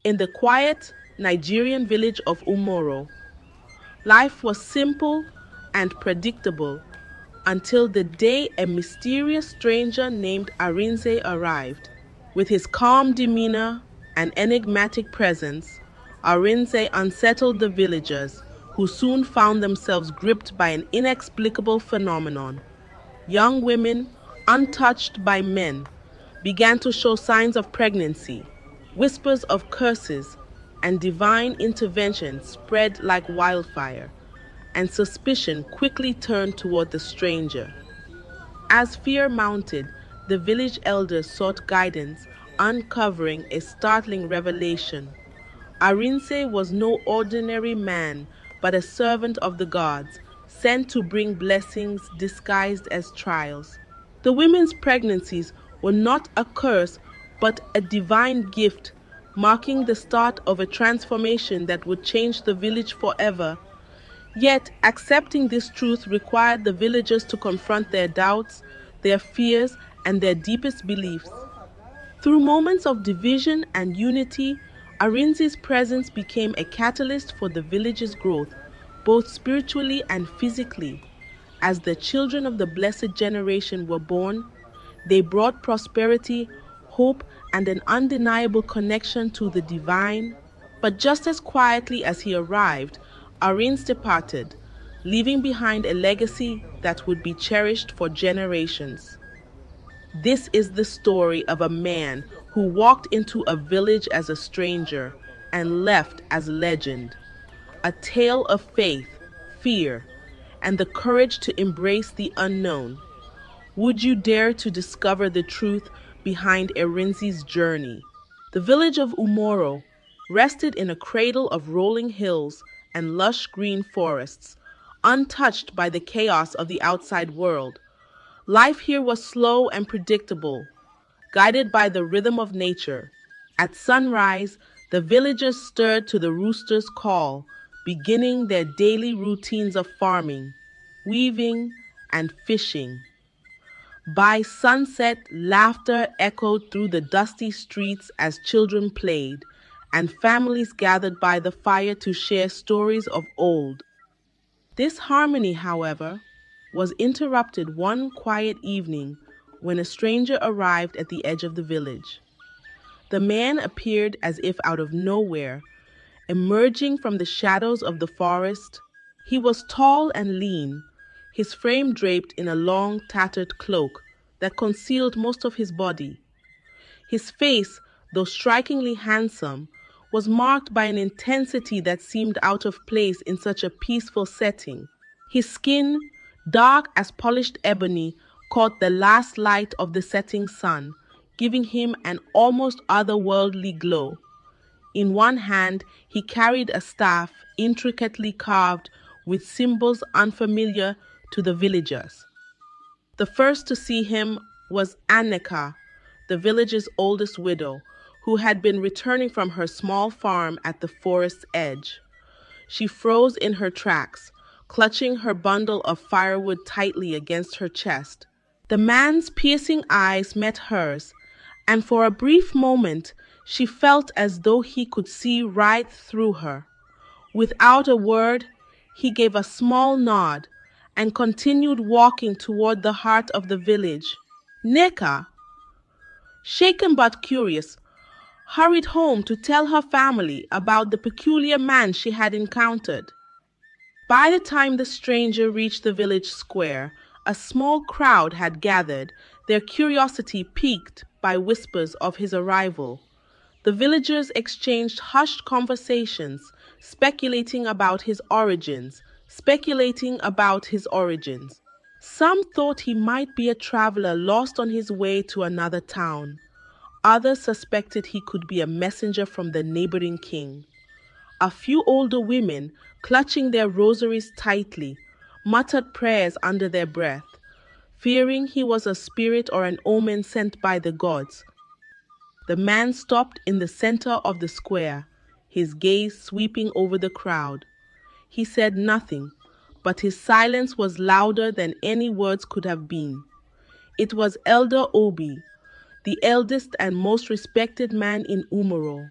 In the quiet Nigerian village of Umoro, life was simple and predictable until the day a mysterious stranger named Arinze arrived. With his calm demeanor and enigmatic presence, Arinze unsettled the villagers, who soon found themselves gripped by an inexplicable phenomenon. Young women, untouched by men, began to show signs of pregnancy. Whispers of curses and divine intervention spread like wildfire, and suspicion quickly turned toward the stranger. As fear mounted, the village elders sought guidance, uncovering a startling revelation. Arinze was no ordinary man, but a servant of the gods, sent to bring blessings disguised as trials. The women's pregnancies were not a curse, but a divine gift, marking the start of a transformation that would change the village forever. Yet, accepting this truth required the villagers to confront their doubts, their fears, and their deepest beliefs. Through moments of division and unity, Arinze's presence became a catalyst for the village's growth, both spiritually and physically. As the children of the blessed generation were born, they brought prosperity, hope, and an undeniable connection to the divine. But just as quietly as he arrived, Arinze departed, leaving behind a legacy that would be cherished for generations. This is the story of a man who walked into a village as a stranger and left as legend. A tale of faith, fear, and the courage to embrace the unknown. Would you dare to discover the truth behind Erinzi's journey? The village of Umoro rested in a cradle of rolling hills and lush green forests, untouched by the chaos of the outside world. Life here was slow and predictable, guided by the rhythm of nature. At sunrise, the villagers stirred to the rooster's call, beginning their daily routines of farming, weaving, and fishing. By sunset, laughter echoed through the dusty streets as children played, and families gathered by the fire to share stories of old. This harmony, however, was interrupted one quiet evening when a stranger arrived at the edge of the village. The man appeared as if out of nowhere, emerging from the shadows of the forest. He was tall and lean, his frame draped in a long, tattered cloak that concealed most of his body. His face, though strikingly handsome, was marked by an intensity that seemed out of place in such a peaceful setting. His skin, dark as polished ebony, caught the last light of the setting sun, giving him an almost otherworldly glow. In one hand, he carried a staff intricately carved with symbols unfamiliar to the villagers. The first to see him was Annika, the village's oldest widow, who had been returning from her small farm at the forest's edge. She froze in her tracks, clutching her bundle of firewood tightly against her chest. The man's piercing eyes met hers, and for a brief moment she felt as though he could see right through her. Without a word, he gave a small nod and continued walking toward the heart of the village. Neka, shaken but curious, hurried home to tell her family about the peculiar man she had encountered. By the time the stranger reached the village square, a small crowd had gathered, their curiosity piqued by whispers of his arrival. The villagers exchanged hushed conversations, speculating about his origins. Some thought he might be a traveler lost on his way to another town. Others suspected he could be a messenger from the neighboring king. A few older women, clutching their rosaries tightly, muttered prayers under their breath, fearing he was a spirit or an omen sent by the gods. The man stopped in the center of the square, his gaze sweeping over the crowd. He said nothing, but his silence was louder than any words could have been. It was Elder Obi, the eldest and most respected man in Umaro,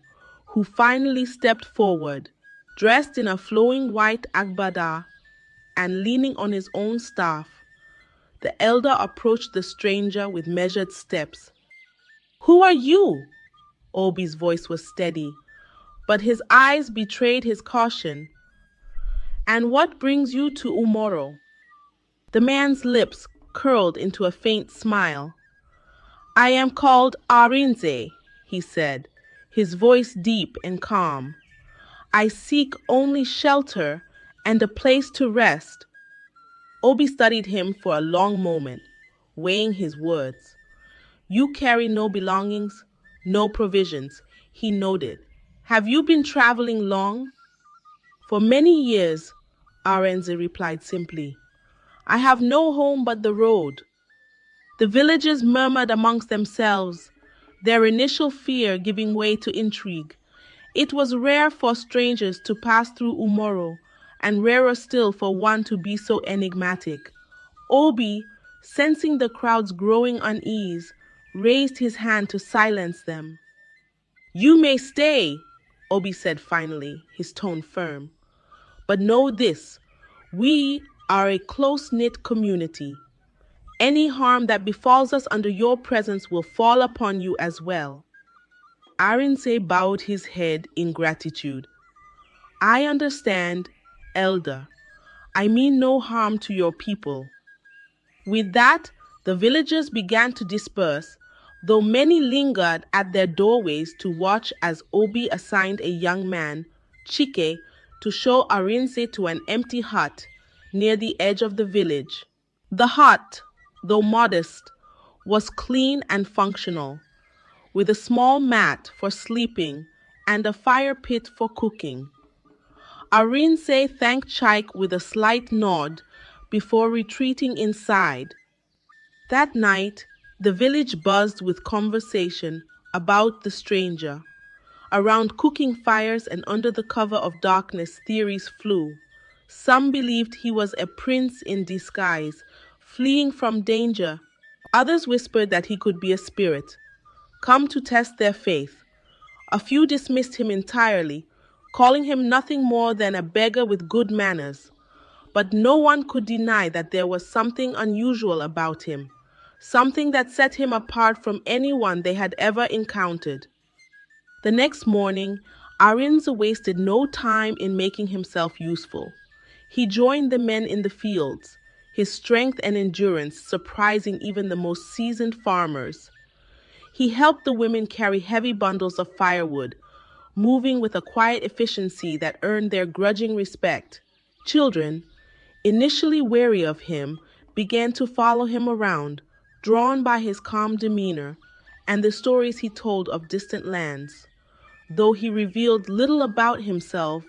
who finally stepped forward, dressed in a flowing white agbada and leaning on his own staff. The elder approached the stranger with measured steps. "Who are you?" Obi's voice was steady, but his eyes betrayed his caution. "And what brings you to Umoro?" The man's lips curled into a faint smile. "I am called Arinze," he said, his voice deep and calm. "I seek only shelter and a place to rest." Obi studied him for a long moment, weighing his words. "You carry no belongings, no provisions," he nodded. "Have you been traveling long?" "For many years," Arenze replied simply. "I have no home but the road." The villagers murmured amongst themselves, their initial fear giving way to intrigue. It was rare for strangers to pass through Umoro, and rarer still for one to be so enigmatic. Obi, sensing the crowd's growing unease, raised his hand to silence them. "You may stay," Obi said finally, his tone firm. "But know this, we are a close-knit community. Any harm that befalls us under your presence will fall upon you as well." Arinze bowed his head in gratitude. "I understand, Elder. I mean no harm to your people." With that, the villagers began to disperse, though many lingered at their doorways to watch as Obi assigned a young man, Chike, to show Arinze to an empty hut near the edge of the village. The hut, though modest, was clean and functional, with a small mat for sleeping and a fire pit for cooking. Arinze thanked Chike with a slight nod before retreating inside. That night, the village buzzed with conversation about the stranger. Around cooking fires and under the cover of darkness, theories flew. Some believed he was a prince in disguise, fleeing from danger. Others whispered that he could be a spirit, come to test their faith. A few dismissed him entirely, calling him nothing more than a beggar with good manners. But no one could deny that there was something unusual about him, something that set him apart from anyone they had ever encountered. The next morning, Arinze wasted no time in making himself useful. He joined the men in the fields, his strength and endurance surprising even the most seasoned farmers. He helped the women carry heavy bundles of firewood, moving with a quiet efficiency that earned their grudging respect. Children, initially wary of him, began to follow him around, drawn by his calm demeanor and the stories he told of distant lands. Though he revealed little about himself,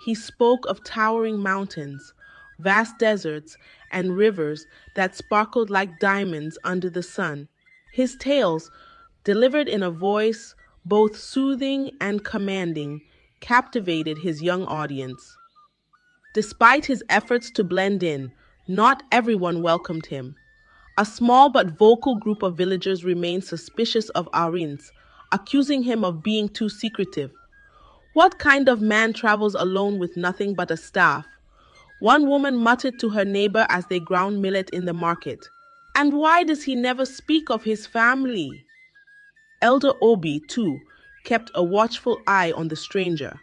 he spoke of towering mountains, vast deserts, and rivers that sparkled like diamonds under the sun. His tales, delivered in a voice both soothing and commanding, captivated his young audience. Despite his efforts to blend in, not everyone welcomed him. A small but vocal group of villagers remained suspicious of Arinze, accusing him of being too secretive. "What kind of man travels alone with nothing but a staff?" one woman muttered to her neighbor as they ground millet in the market. "And why does he never speak of his family?" Elder Obi, too, kept a watchful eye on the stranger.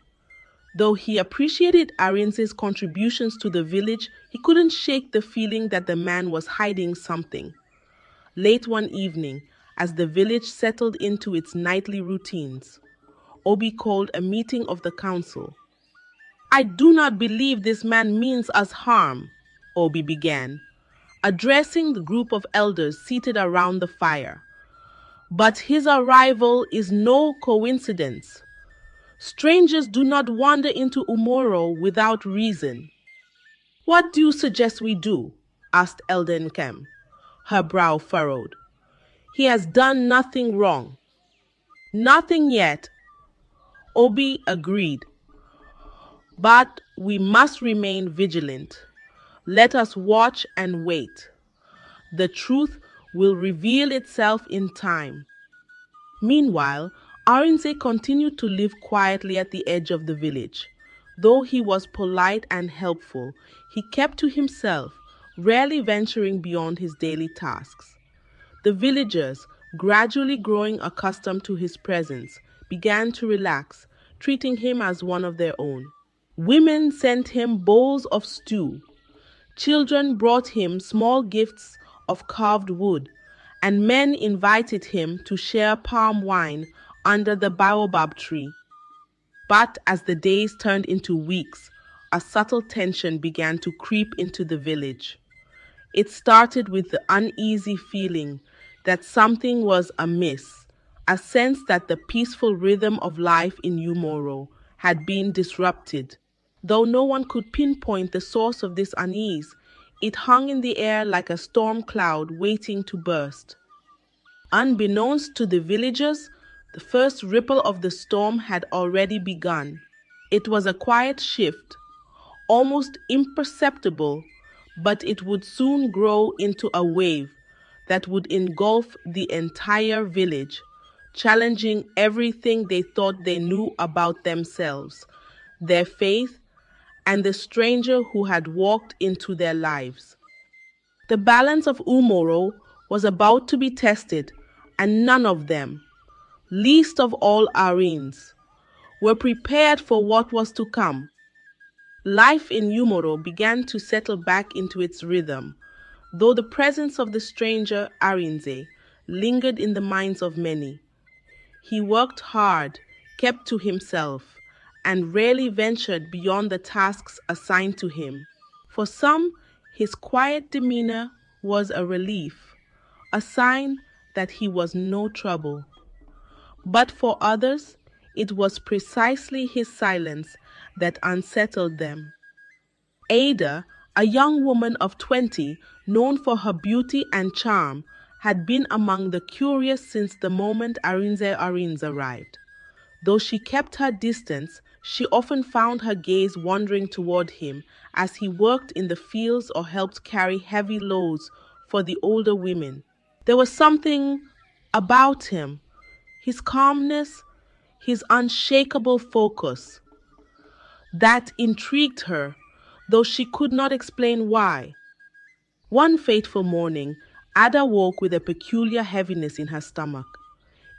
Though he appreciated Arinze's contributions to the village, he couldn't shake the feeling that the man was hiding something. Late one evening, as the village settled into its nightly routines, Obi called a meeting of the council. "I do not believe this man means us harm," Obi began, addressing the group of elders seated around the fire. "But his arrival is no coincidence. Strangers do not wander into Umoro without reason." "What do you suggest we do?" asked Elder Nkem, her brow furrowed. "He has done nothing wrong." "Nothing yet," Obi agreed. "But we must remain vigilant. Let us watch and wait. The truth will reveal itself in time." Meanwhile, Arinze continued to live quietly at the edge of the village. Though he was polite and helpful, he kept to himself, rarely venturing beyond his daily tasks. The villagers, gradually growing accustomed to his presence, began to relax, treating him as one of their own. Women sent him bowls of stew. Children brought him small gifts of carved wood, and men invited him to share palm wine under the baobab tree. But as the days turned into weeks, a subtle tension began to creep into the village. It started with the uneasy feeling that something was amiss, a sense that the peaceful rhythm of life in Umoro had been disrupted. Though no one could pinpoint the source of this unease, it hung in the air like a storm cloud waiting to burst. Unbeknownst to the villagers, the first ripple of the storm had already begun. It was a quiet shift, almost imperceptible, but it would soon grow into a wave that would engulf the entire village, challenging everything they thought they knew about themselves, their faith, and the stranger who had walked into their lives. The balance of Umoro was about to be tested, and none of them, least of all Arins, were prepared for what was to come. Life in Umoro began to settle back into its rhythm, though the presence of the stranger Arinze lingered in the minds of many. He worked hard, kept to himself, and rarely ventured beyond the tasks assigned to him. For some, his quiet demeanor was a relief, a sign that he was no trouble. But for others, it was precisely his silence that unsettled them. Ada, a young woman of 20, known for her beauty and charm, had been among the curious since the moment Arins arrived. Though she kept her distance, she often found her gaze wandering toward him as he worked in the fields or helped carry heavy loads for the older women. There was something about him, his calmness, his unshakable focus, that intrigued her, though she could not explain why. One fateful morning, Ada woke with a peculiar heaviness in her stomach.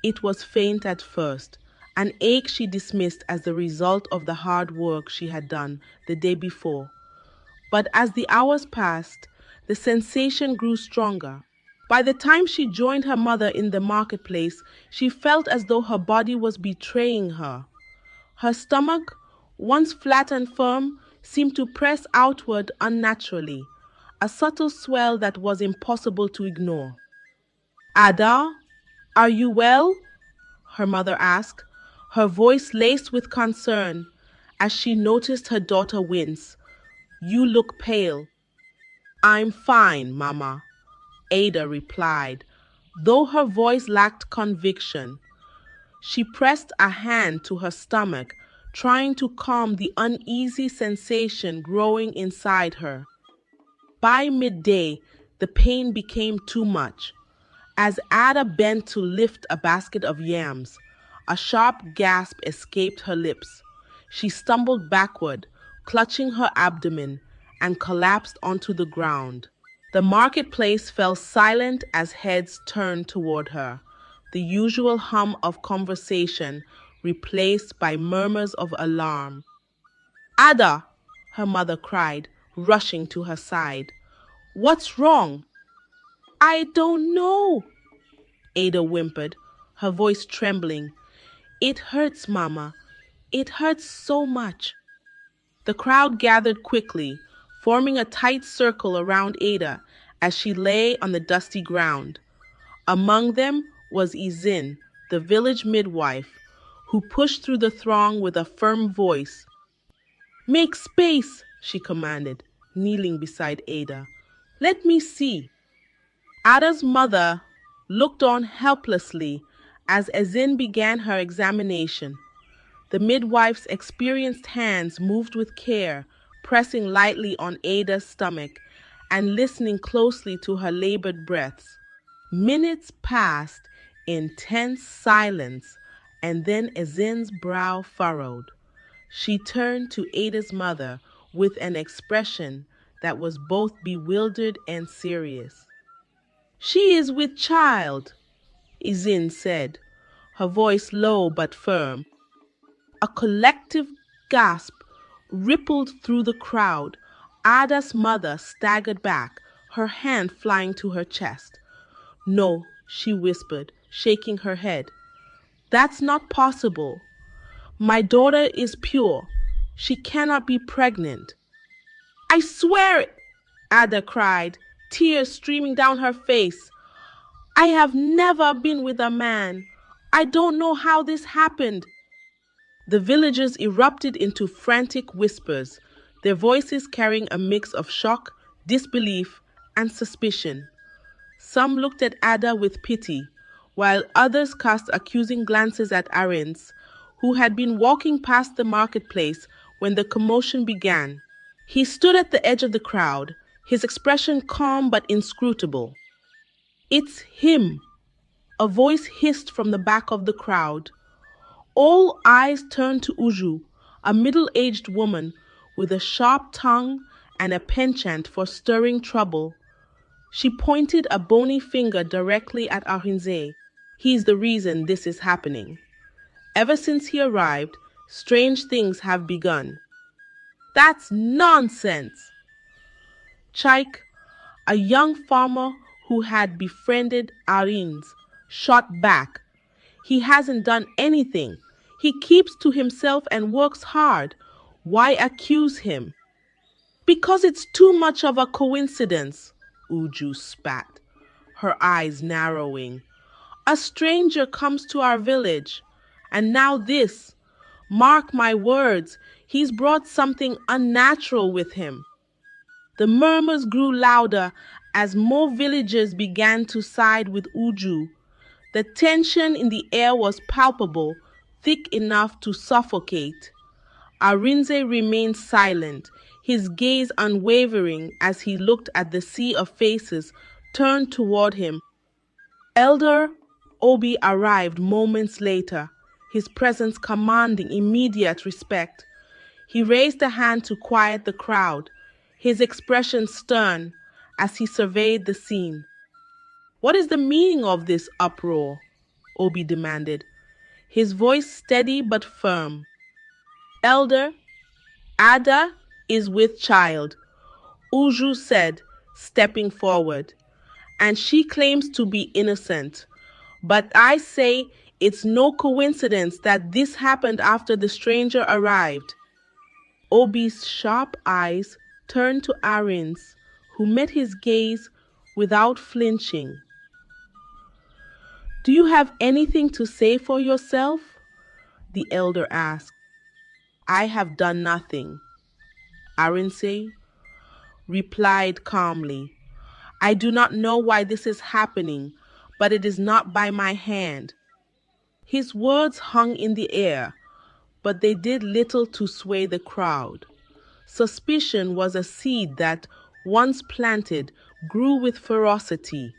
It was faint at first, an ache she dismissed as the result of the hard work she had done the day before. But as the hours passed, the sensation grew stronger. By the time she joined her mother in the marketplace, she felt as though her body was betraying her. Her stomach, once flat and firm, seemed to press outward unnaturally, a subtle swell that was impossible to ignore. Ada, are you well? Her mother asked, her voice laced with concern as she noticed her daughter wince. You look pale. I'm fine, Mama, Ada replied, though her voice lacked conviction. She pressed a hand to her stomach, trying to calm the uneasy sensation growing inside her. By midday, the pain became too much. As Ada bent to lift a basket of yams, a sharp gasp escaped her lips. She stumbled backward, clutching her abdomen, and collapsed onto the ground. The marketplace fell silent as heads turned toward her, the usual hum of conversation replaced by murmurs of alarm. Ada, her mother cried, rushing to her side. What's wrong? I don't know, Ada whimpered, her voice trembling. It hurts, Mama. It hurts so much. The crowd gathered quickly, forming a tight circle around Ada as she lay on the dusty ground. Among them was Xenith, the village midwife, who pushed through the throng with a firm voice. Make space, she commanded, kneeling beside Ada. Let me see. Ada's mother looked on helplessly as Xenith began her examination. The midwife's experienced hands moved with care, pressing lightly on Ada's stomach and listening closely to her labored breaths. Minutes passed in tense silence and then Ezin's brow furrowed. She turned to Ada's mother with an expression that was both bewildered and serious. She is with child, Ezin said, her voice low but firm. A collective gasp rippled through the crowd. Ada's mother staggered back, her hand flying to her chest. No, she whispered, shaking her head. That's not possible. My daughter is pure. She cannot be pregnant. I swear it, Ada cried, tears streaming down her face. I have never been with a man. I don't know how this happened. The villagers erupted into frantic whispers, their voices carrying a mix of shock, disbelief, and suspicion. Some looked at Ada with pity, while others cast accusing glances at Arends, who had been walking past the marketplace when the commotion began. He stood at the edge of the crowd, his expression calm but inscrutable. It's him, a voice hissed from the back of the crowd. All eyes turned to Uju, a middle-aged woman with a sharp tongue and a penchant for stirring trouble. She pointed a bony finger directly at Arinze. He's the reason this is happening. Ever since he arrived, strange things have begun. That's nonsense! Chaik, a young farmer who had befriended Arins, shot back. He hasn't done anything. He keeps to himself and works hard. Why accuse him? Because it's too much of a coincidence, Uju spat, her eyes narrowing. A stranger comes to our village, and now this. Mark my words, he's brought something unnatural with him. The murmurs grew louder as more villagers began to side with Uju. The tension in the air was palpable, thick enough to suffocate. Arinze remained silent, his gaze unwavering as he looked at the sea of faces turned toward him. Elder Obi arrived moments later, his presence commanding immediate respect. He raised a hand to quiet the crowd, his expression stern as he surveyed the scene. What is the meaning of this uproar? Obi demanded, his voice steady but firm. Elder, Ada is with child, Uju said, stepping forward, and she claims to be innocent. But I say it's no coincidence that this happened after the stranger arrived. Obi's sharp eyes turned to Arins, who met his gaze without flinching. Do you have anything to say for yourself? The elder asked. I have done nothing, Arinze replied calmly. I do not know why this is happening, but it is not by my hand. His words hung in the air, but they did little to sway the crowd. Suspicion was a seed that, once planted, grew with ferocity.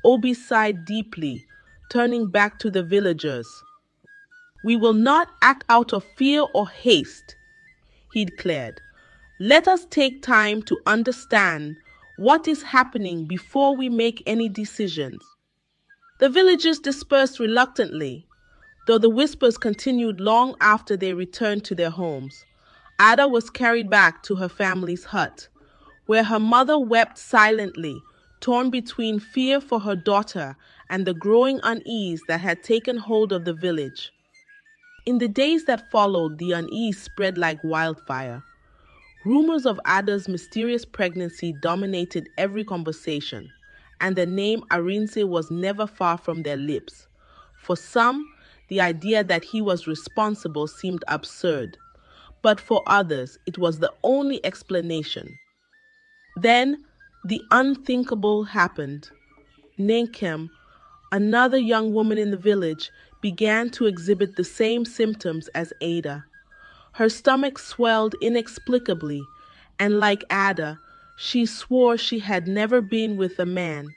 Obi sighed deeply, turning back to the villagers. We will not act out of fear or haste, he declared. Let us take time to understand what is happening before we make any decisions. The villagers dispersed reluctantly, though the whispers continued long after they returned to their homes. Ada was carried back to her family's hut, where her mother wept silently, torn between fear for her daughter and the growing unease that had taken hold of the village. In the days that followed, the unease spread like wildfire. Rumors of Ada's mysterious pregnancy dominated every conversation, and the name Arinze was never far from their lips. For some, the idea that he was responsible seemed absurd, but for others, it was the only explanation. Then, the unthinkable happened. Nenkem, another young woman in the village, began to exhibit the same symptoms as Ada. Her stomach swelled inexplicably, and like Ada, she swore she had never been with a man.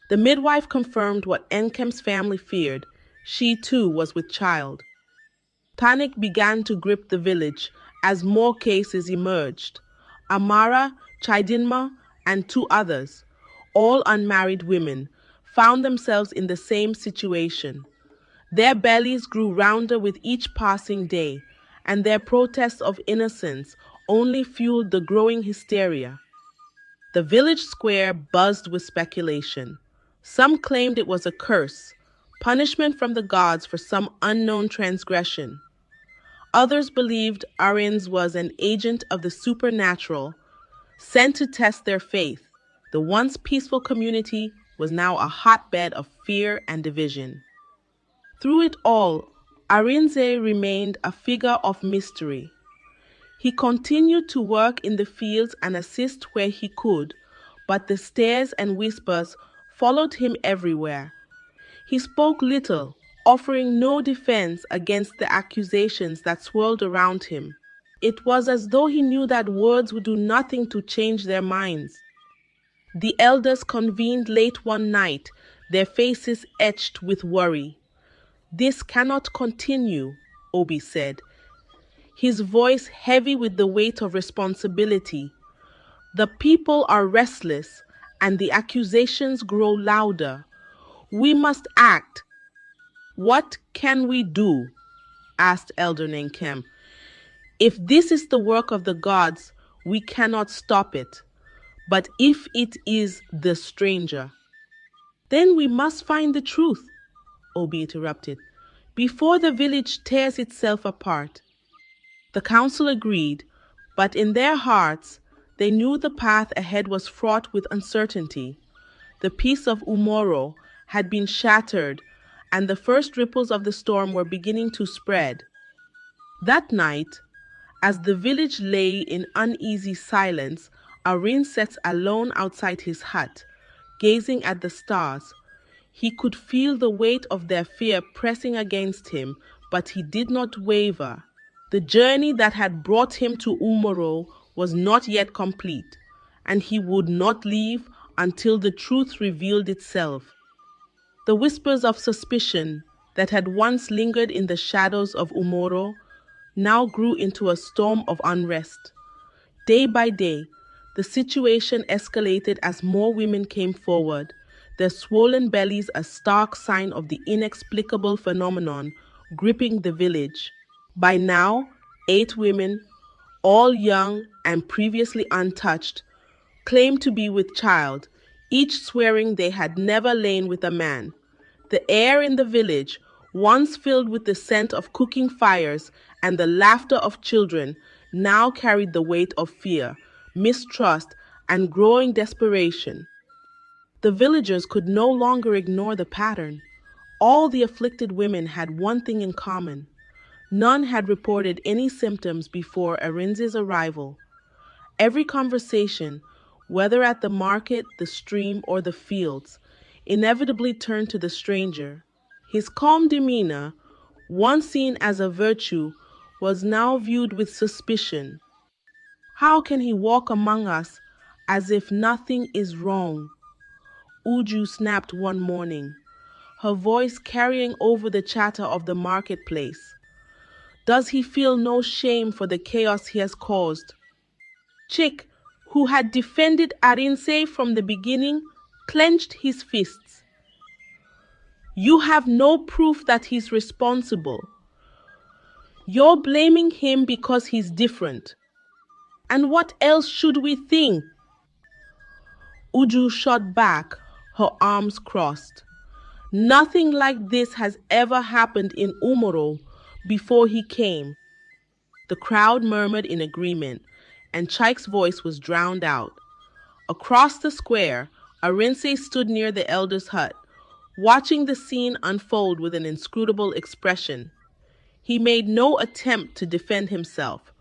The midwife confirmed what Enkem's family feared. She too was with child. Panic began to grip the village as more cases emerged. Amara, Chidinma, and two others, all unmarried women, found themselves in the same situation. Their bellies grew rounder with each passing day, and their protests of innocence only fueled the growing hysteria. The village square buzzed with speculation. Some claimed it was a curse, punishment from the gods for some unknown transgression. Others believed Arins was an agent of the supernatural, sent to test their faith. The once peaceful community was now a hotbed of fear and division. Through it all, Arinze remained a figure of mystery. He continued to work in the fields and assist where he could, but the stares and whispers followed him everywhere. He spoke little, offering no defense against the accusations that swirled around him. It was as though he knew that words would do nothing to change their minds. The elders convened late one night, their faces etched with worry. "This cannot continue," Obi said, his voice heavy with the weight of responsibility. "The people are restless, and the accusations grow louder. We must act." "What can we do?" asked Elder Nenkem. "If this is the work of the gods, we cannot stop it. But if it is the stranger, then we must find the truth," Obi interrupted, "before the village tears itself apart." The council agreed, but in their hearts, they knew the path ahead was fraught with uncertainty. The peace of Umoro had been shattered, and the first ripples of the storm were beginning to spread. That night, as the village lay in uneasy silence, Arin sat alone outside his hut, gazing at the stars. He could feel the weight of their fear pressing against him, but he did not waver. The journey that had brought him to Umoro was not yet complete, and he would not leave until the truth revealed itself. The whispers of suspicion that had once lingered in the shadows of Umoro now grew into a storm of unrest. Day by day, the situation escalated as more women came forward, their swollen bellies a stark sign of the inexplicable phenomenon gripping the village. By now, 8 women, all young and previously untouched, claimed to be with child, each swearing they had never lain with a man. The air in the village, once filled with the scent of cooking fires and the laughter of children, now carried the weight of fear, mistrust, and growing desperation. The villagers could no longer ignore the pattern. All the afflicted women had one thing in common. None had reported any symptoms before Arinze's arrival. Every conversation, whether at the market, the stream, or the fields, inevitably turned to the stranger. His calm demeanor, once seen as a virtue, was now viewed with suspicion. How can he walk among us as if nothing is wrong? Uju snapped one morning, her voice carrying over the chatter of the marketplace. Does he feel no shame for the chaos he has caused? Chick, who had defended Arinze from the beginning, clenched his fists. You have no proof that he's responsible. You're blaming him because he's different. And what else should we think? Uju shot back, her arms crossed. Nothing like this has ever happened in Umoro before he came. The crowd murmured in agreement, and Chike's voice was drowned out. Across the square, Arinze stood near the elder's hut, watching the scene unfold with an inscrutable expression. He made no attempt to defend himself,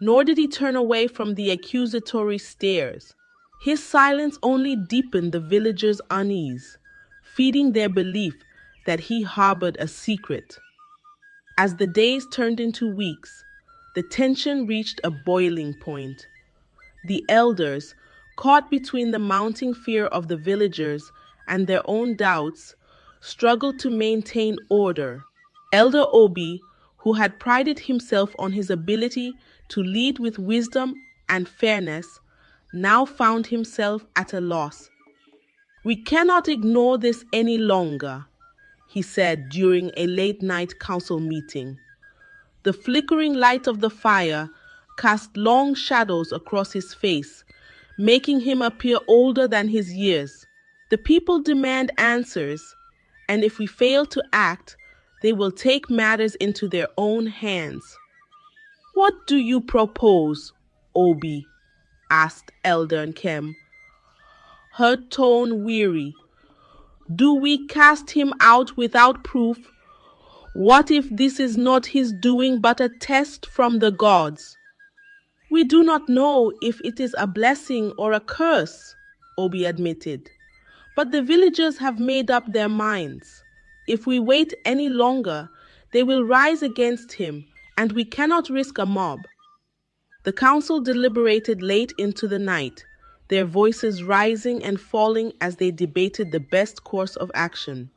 nor did he turn away from the accusatory stares. His silence only deepened the villagers' unease, feeding their belief that he harbored a secret. As the days turned into weeks, the tension reached a boiling point. The elders, caught between the mounting fear of the villagers and their own doubts, struggled to maintain order. Elder Obi, who had prided himself on his ability to lead with wisdom and fairness, now found himself at a loss. "We cannot ignore this any longer," he said during a late-night council meeting. The flickering light of the fire cast long shadows across his face, making him appear older than his years. "The people demand answers, and if we fail to act, they will take matters into their own hands." "What do you propose, Obi?" asked Elder Nkem, her tone weary. "Do we cast him out without proof? What if this is not his doing but a test from the gods?" "We do not know if it is a blessing or a curse," Obi admitted. "But the villagers have made up their minds. If we wait any longer, they will rise against him, and we cannot risk a mob." The council deliberated late into the night, their voices rising and falling as they debated the best course of action.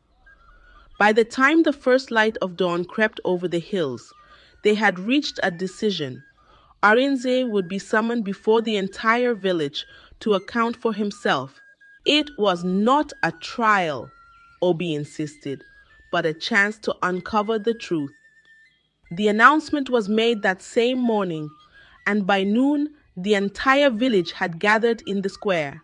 By the time the first light of dawn crept over the hills, they had reached a decision. Arinze would be summoned before the entire village to account for himself. It was not a trial, Obi insisted, but a chance to uncover the truth. The announcement was made that same morning, and by noon, the entire village had gathered in the square.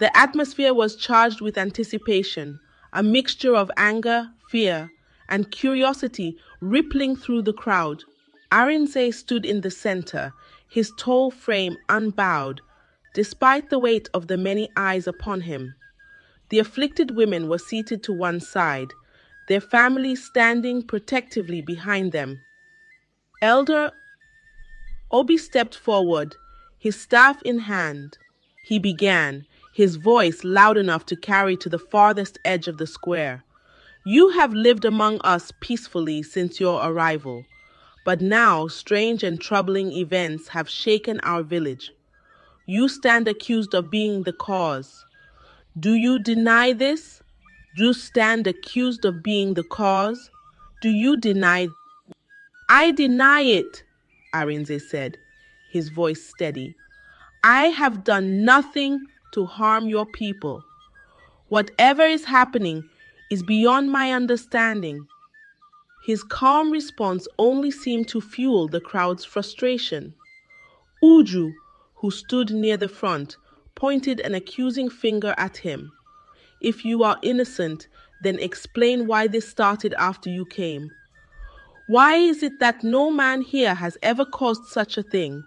The atmosphere was charged with anticipation, a mixture of anger, fear, and curiosity rippling through the crowd. Arinze stood in the center, his tall frame unbowed, despite the weight of the many eyes upon him. The afflicted women were seated to one side, their families standing protectively behind them. Elder Obi stepped forward, his staff in hand. He began, his voice loud enough to carry to the farthest edge of the square. "You have lived among us peacefully since your arrival, but now strange and troubling events have shaken our village. You stand accused of being the cause. Do you deny this? Do you stand accused of being the cause? Do you deny?" "I deny it," Arinze said, his voice steady. "I have done nothing to harm your people. Whatever is happening is beyond my understanding." His calm response only seemed to fuel the crowd's frustration. Uju, who stood near the front, pointed an accusing finger at him. "If you are innocent, then explain why this started after you came. Why is it that no man here has ever caused such a thing?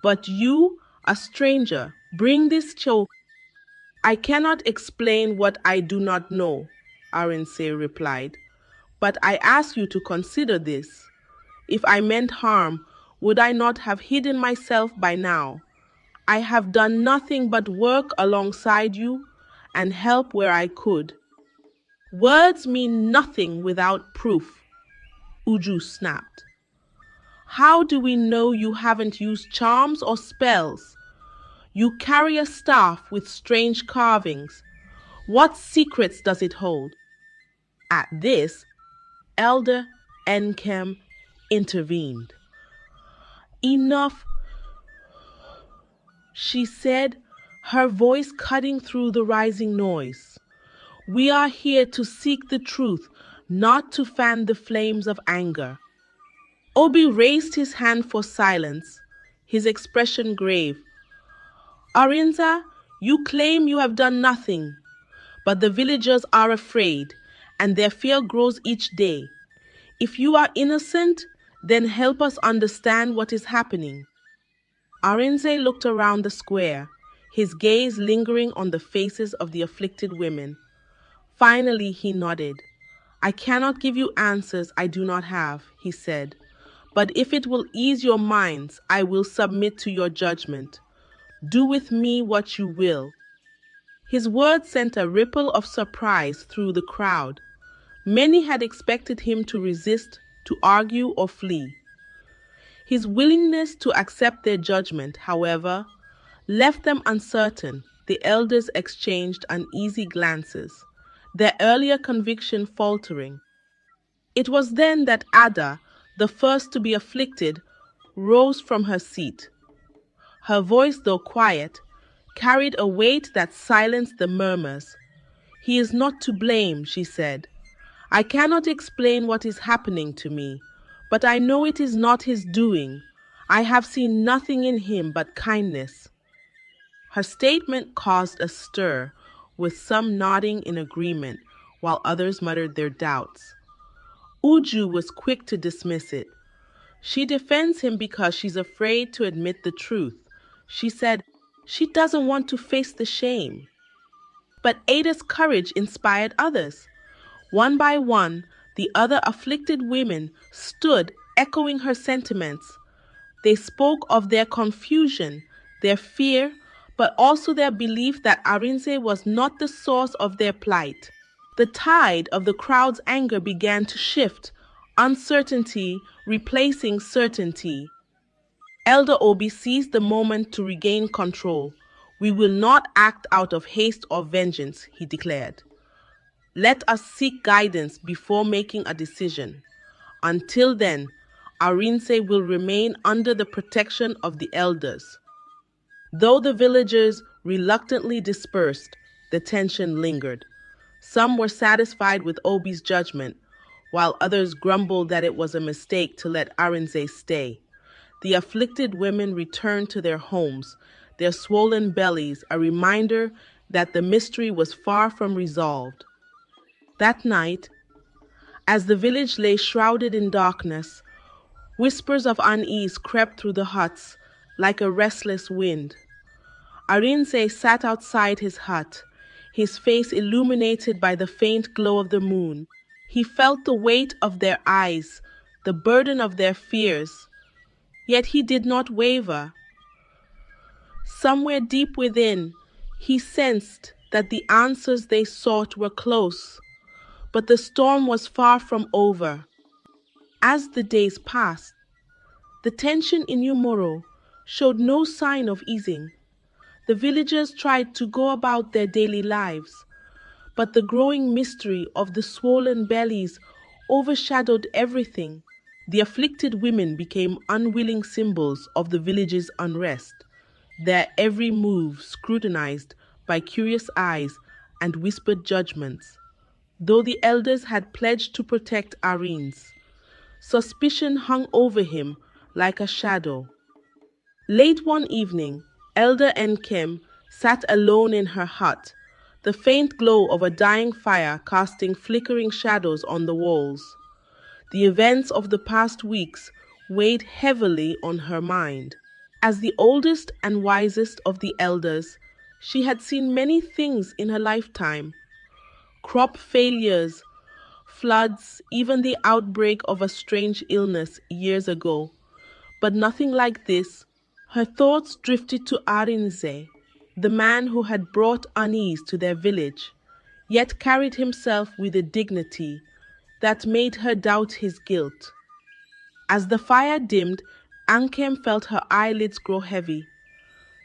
But you, a stranger, bring this show." "I cannot explain what I do not know," Arinze replied. "But I ask you to consider this. If I meant harm, would I not have hidden myself by now? I have done nothing but work alongside you and help where I could." "Words mean nothing without proof," Uju snapped. "How do we know you haven't used charms or spells? You carry a staff with strange carvings. What secrets does it hold?" At this, Elder Nkem intervened. "Enough," she said, her voice cutting through the rising noise. "We are here to seek the truth, not to fan the flames of anger." Obi raised his hand for silence, his expression grave. "Arinza, you claim you have done nothing, but the villagers are afraid, and their fear grows each day. If you are innocent, then help us understand what is happening." Arinze looked around the square, his gaze lingering on the faces of the afflicted women. Finally, he nodded. "I cannot give you answers I do not have," he said. "But if it will ease your minds, I will submit to your judgment. Do with me what you will." His words sent a ripple of surprise through the crowd. Many had expected him to resist, to argue or flee. His willingness to accept their judgment, however, left them uncertain. The elders exchanged uneasy glances, their earlier conviction faltering. It was then that Ada, the first to be afflicted, rose from her seat. Her voice, though quiet, carried a weight that silenced the murmurs. "He is not to blame," she said. "I cannot explain what is happening to me, but I know it is not his doing. I have seen nothing in him but kindness." Her statement caused a stir, with some nodding in agreement, while others muttered their doubts. Uju was quick to dismiss it. "She defends him because she's afraid to admit the truth." She said, "She doesn't want to face the shame." But Ada's courage inspired others. One by one, the other afflicted women stood echoing her sentiments. They spoke of their confusion, their fear, but also their belief that Arinze was not the source of their plight. The tide of the crowd's anger began to shift, uncertainty replacing certainty. Elder Obi seized the moment to regain control. "We will not act out of haste or vengeance," he declared. "Let us seek guidance before making a decision. Until then, Arinze will remain under the protection of the elders." Though the villagers reluctantly dispersed, the tension lingered. Some were satisfied with Obi's judgment, while others grumbled that it was a mistake to let Arinze stay. The afflicted women returned to their homes, their swollen bellies a reminder that the mystery was far from resolved. That night, as the village lay shrouded in darkness, whispers of unease crept through the huts like a restless wind. Arinze sat outside his hut, his face illuminated by the faint glow of the moon. He felt the weight of their eyes, the burden of their fears. Yet he did not waver. Somewhere deep within, he sensed that the answers they sought were close, but the storm was far from over. As the days passed, the tension in Umoro showed no sign of easing. The villagers tried to go about their daily lives, but the growing mystery of the swollen bellies overshadowed everything. The afflicted women became unwilling symbols of the village's unrest, their every move scrutinized by curious eyes and whispered judgments. Though the elders had pledged to protect Arins, suspicion hung over him like a shadow. Late one evening, Elder Nkem sat alone in her hut, the faint glow of a dying fire casting flickering shadows on the walls. The events of the past weeks weighed heavily on her mind. As the oldest and wisest of the elders, she had seen many things in her lifetime: crop failures, floods, even the outbreak of a strange illness years ago. But nothing like this. Her thoughts drifted to Arinze, the man who had brought unease to their village, yet carried himself with a dignity that made her doubt his guilt. As the fire dimmed, Ankem felt her eyelids grow heavy.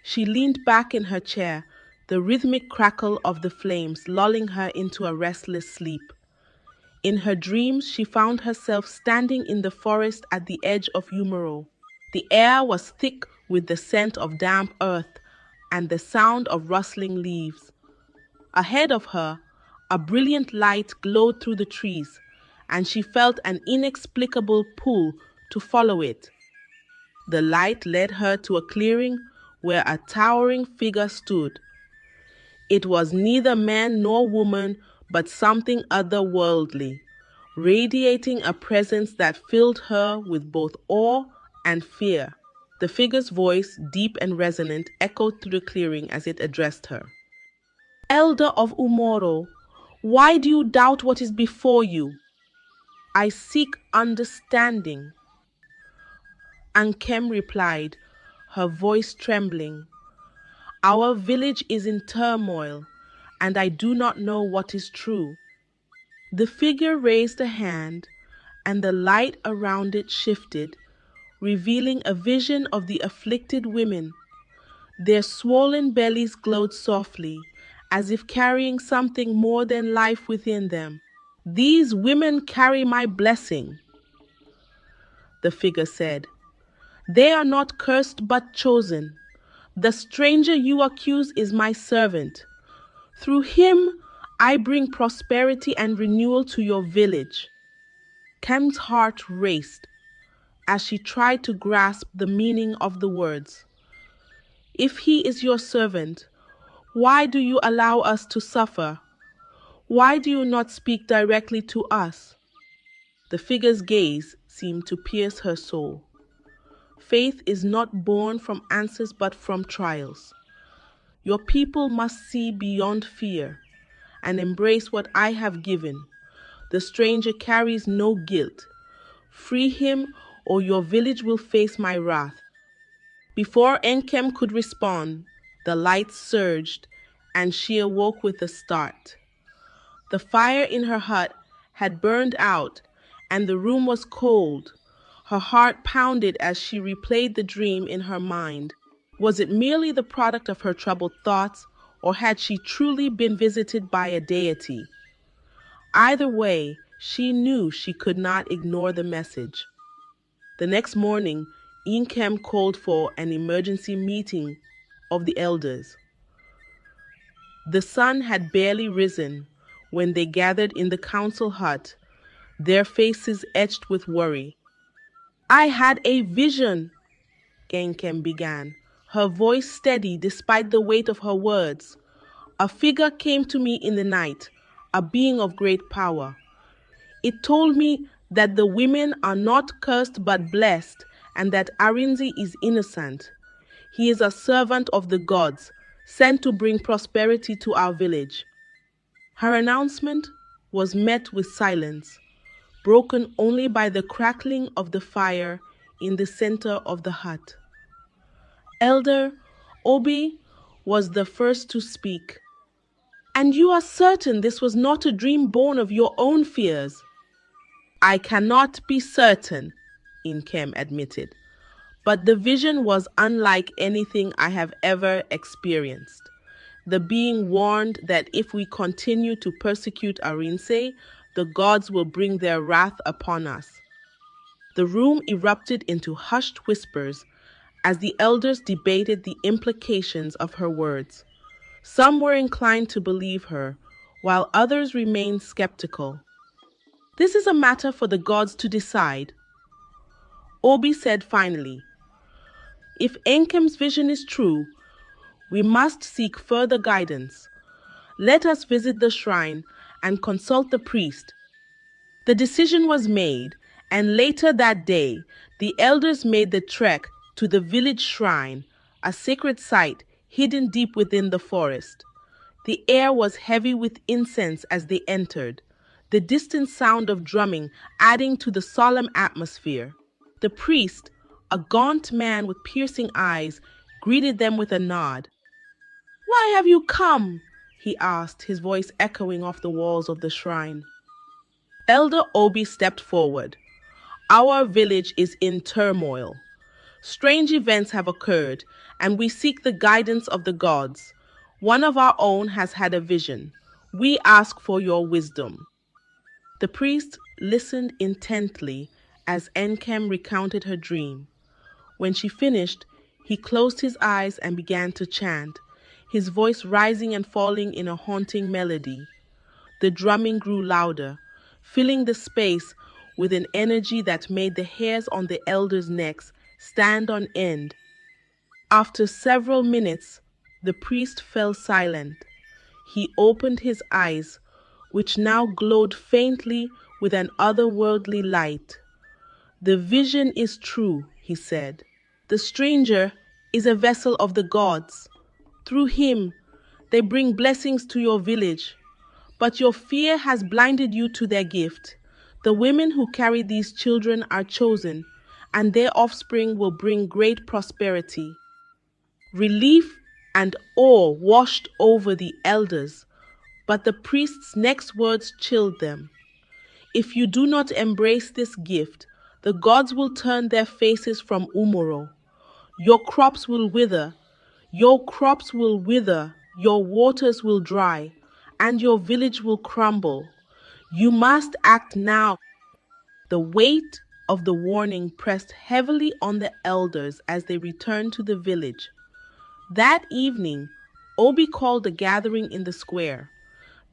She leaned back in her chair, the rhythmic crackle of the flames lulling her into a restless sleep. In her dreams, she found herself standing in the forest at the edge of Umoro. The air was thick with the scent of damp earth and the sound of rustling leaves. Ahead of her, a brilliant light glowed through the trees, and she felt an inexplicable pull to follow it. The light led her to a clearing where a towering figure stood. It was neither man nor woman, but something otherworldly, radiating a presence that filled her with both awe and fear. The figure's voice, deep and resonant, echoed through the clearing as it addressed her. "Elder of Umoro, why do you doubt what is before you?" "I seek understanding," Ankem replied, her voice trembling. "Our village is in turmoil, and I do not know what is true." The figure raised a hand, and the light around it shifted, revealing a vision of the afflicted women. Their swollen bellies glowed softly, as if carrying something more than life within them. "These women carry my blessing." the figure said. They are not cursed but chosen. The stranger you accuse is my servant. Through him, I bring prosperity and renewal to your village. Kem's heart raced as she tried to grasp the meaning of the words. If he is your servant, why do you allow us to suffer? Why do you not speak directly to us? The figure's gaze seemed to pierce her soul. Faith is not born from answers but from trials. Your people must see beyond fear and embrace what I have given. The stranger carries no guilt. Free him, or your village will face my wrath. Before Enkem could respond, the light surged, and she awoke with a start. The fire in her hut had burned out, and the room was cold. Her heart pounded as she replayed the dream in her mind. Was it merely the product of her troubled thoughts, or had she truly been visited by a deity? Either way, she knew she could not ignore the message. The next morning, Enkem called for an emergency meeting of the elders. The sun had barely risen when they gathered in the council hut, their faces etched with worry. I had a vision, Enkem began, her voice steady despite the weight of her words. A figure came to me in the night, a being of great power. It told me that the women are not cursed but blessed, and that Arinze is innocent. He is a servant of the gods, sent to bring prosperity to our village. Her announcement was met with silence, broken only by the crackling of the fire in the center of the hut. Elder Obi was the first to speak. And you are certain this was not a dream born of your own fears? I cannot be certain, Enkem admitted, but the vision was unlike anything I have ever experienced. The being warned that if we continue to persecute Arinze, the gods will bring their wrath upon us. The room erupted into hushed whispers as the elders debated the implications of her words. Some were inclined to believe her, while others remained skeptical. This is a matter for the gods to decide, Obi said finally. If Enkem's vision is true, we must seek further guidance. Let us visit the shrine and consult the priest. The decision was made, and later that day, the elders made the trek to the village shrine, a sacred site hidden deep within the forest. The air was heavy with incense as they entered, the distant sound of drumming adding to the solemn atmosphere. The priest, a gaunt man with piercing eyes, greeted them with a nod. Why have you come? He asked, his voice echoing off the walls of the shrine. Elder Obi stepped forward. Our village is in turmoil. Strange events have occurred, and we seek the guidance of the gods. One of our own has had a vision. We ask for your wisdom. The priest listened intently as Enkem recounted her dream. When she finished, he closed his eyes and began to chant, his voice rising and falling in a haunting melody. The drumming grew louder, filling the space with an energy that made the hairs on the elders' necks stand on end. After several minutes, the priest fell silent. He opened his eyes, which now glowed faintly with an otherworldly light. The vision is true, he said. The stranger is a vessel of the gods. Through him, they bring blessings to your village. But your fear has blinded you to their gift. The women who carry these children are chosen, and their offspring will bring great prosperity. Relief and awe washed over the elders, but the priest's next words chilled them. If you do not embrace this gift, the gods will turn their faces from Umoro. Your crops will wither, your waters will dry, and your village will crumble. You must act now. The weight of the warning pressed heavily on the elders as they returned to the village. That evening, Obi called a gathering in the square.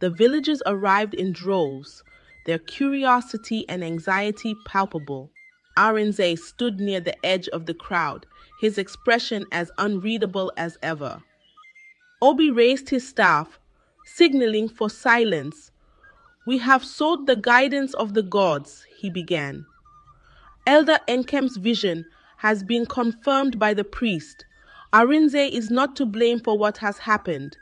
The villagers arrived in droves, their curiosity and anxiety palpable. Arinze stood near the edge of the crowd, his expression as unreadable as ever. Obi raised his staff, signaling for silence. "We have sought the guidance of the gods," he began. "Elder Enkem's vision has been confirmed by the priest. Arinze is not to blame for what has happened.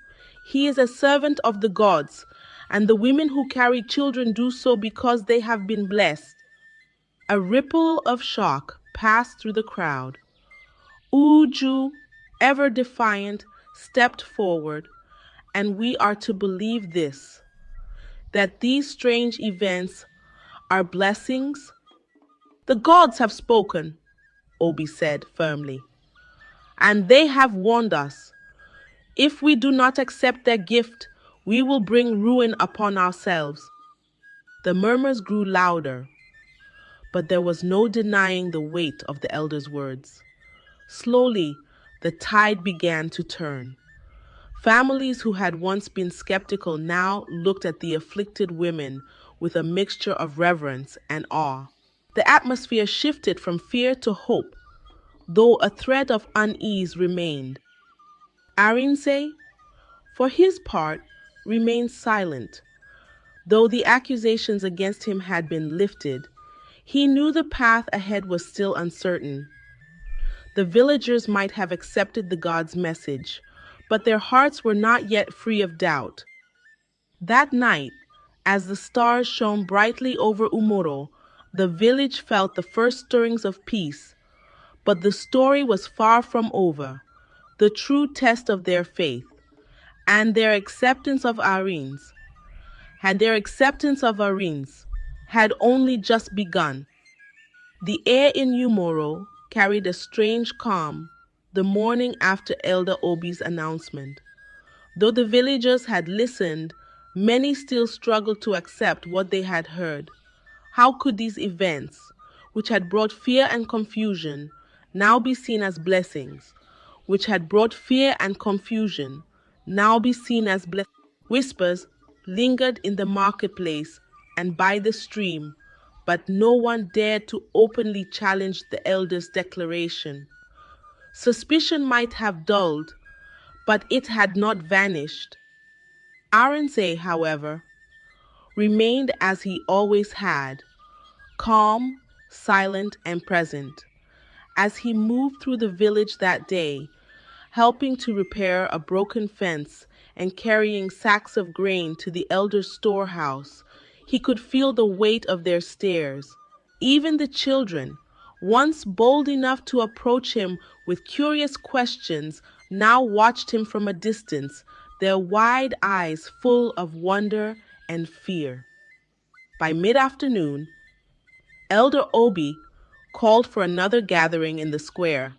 He is a servant of the gods, and the women who carry children do so because they have been blessed." A ripple of shock passed through the crowd. Uju, ever defiant, stepped forward. "And we are to believe this, that these strange events are blessings?" "The gods have spoken," Obi said firmly, "and they have warned us. If we do not accept their gift, we will bring ruin upon ourselves." The murmurs grew louder, but there was no denying the weight of the elders' words. Slowly, the tide began to turn. Families who had once been skeptical now looked at the afflicted women with a mixture of reverence and awe. The atmosphere shifted from fear to hope, though a thread of unease remained. Arinze, for his part, remained silent. Though the accusations against him had been lifted, he knew the path ahead was still uncertain. The villagers might have accepted the god's message, but their hearts were not yet free of doubt. That night, as the stars shone brightly over Umoro, the village felt the first stirrings of peace. But the story was far from over. The true test of their faith and their acceptance of Arins had only just begun. The air in Umoro carried a strange calm the morning after Elder Obi's announcement. Though the villagers had listened, many still struggled to accept what they had heard. How could these events, which had brought fear and confusion, now be seen as blessings? Whispers lingered in the marketplace and by the stream, but no one dared to openly challenge the elders' declaration. Suspicion might have dulled, but it had not vanished. Arinze, however, remained as he always had, calm, silent, and present. As he moved through the village that day, helping to repair a broken fence and carrying sacks of grain to the elders' storehouse, he could feel the weight of their stares. Even the children, once bold enough to approach him with curious questions, now watched him from a distance, their wide eyes full of wonder and fear. By mid-afternoon, Elder Obi called for another gathering in the square.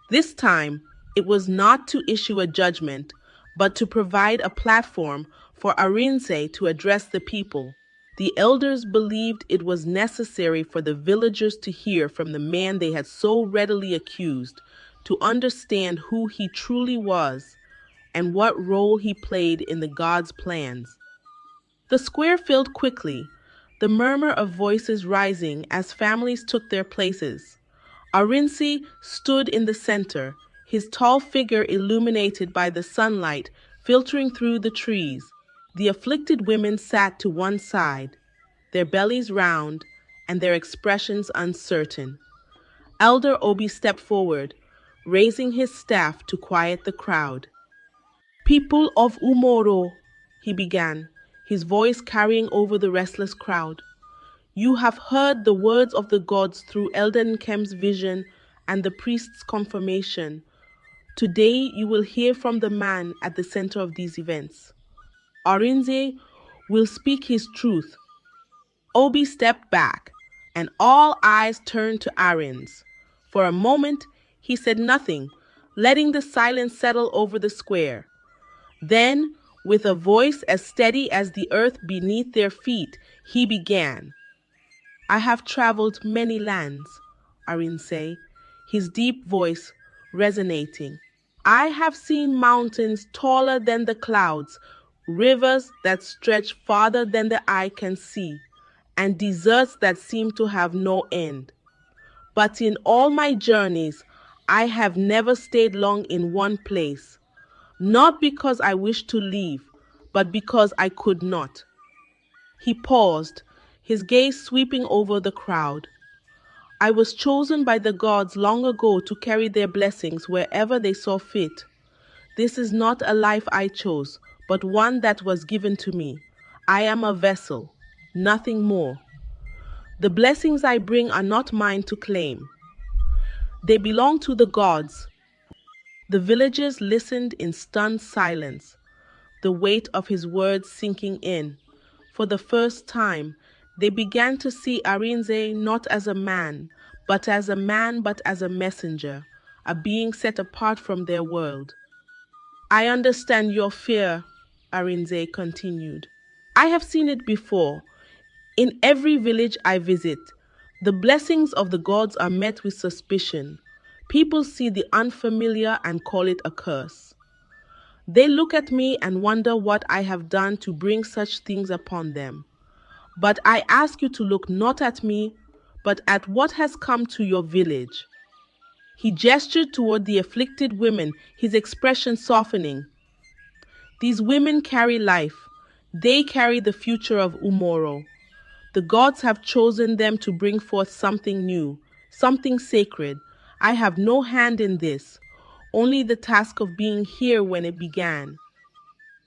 This time, it was not to issue a judgment, but to provide a platform for Arinze to address the people. The elders believed it was necessary for the villagers to hear from the man they had so readily accused, to understand who he truly was and what role he played in the gods' plans. The square filled quickly, the murmur of voices rising as families took their places. Arinze stood in the center, his tall figure illuminated by the sunlight filtering through the trees. The afflicted women sat to one side, their bellies round and their expressions uncertain. Elder Obi stepped forward, raising his staff to quiet the crowd. "People of Umoro," he began, his voice carrying over the restless crowd. "You have heard the words of the gods through Elder Nkem's vision and the priest's confirmation. Today you will hear from the man at the center of these events. Arinze will speak his truth." Obi stepped back, and all eyes turned to Arins. For a moment, he said nothing, letting the silence settle over the square. Then, with a voice as steady as the earth beneath their feet, he began. I have traveled many lands, Arinze, his deep voice resonating. I have seen mountains taller than the clouds, rivers that stretch farther than the eye can see, and deserts that seem to have no end. But in all my journeys, I have never stayed long in one place, not because I wished to leave, but because I could not. He paused, his gaze sweeping over the crowd. I was chosen by the gods long ago to carry their blessings wherever they saw fit. This is not a life I chose, but one that was given to me. I am a vessel, nothing more. The blessings I bring are not mine to claim. They belong to the gods. The villagers listened in stunned silence, the weight of his words sinking in. For the first time, they began to see Arinze not as a man, but as a messenger, a being set apart from their world. I understand your fear, Arinze continued. I have seen it before. In every village I visit, the blessings of the gods are met with suspicion. People see the unfamiliar and call it a curse. They look at me and wonder what I have done to bring such things upon them. But I ask you to look not at me, but at what has come to your village. He gestured toward the afflicted women, his expression softening. These women carry life. They carry the future of Umoro. The gods have chosen them to bring forth something new, something sacred. I have no hand in this, only the task of being here when it began.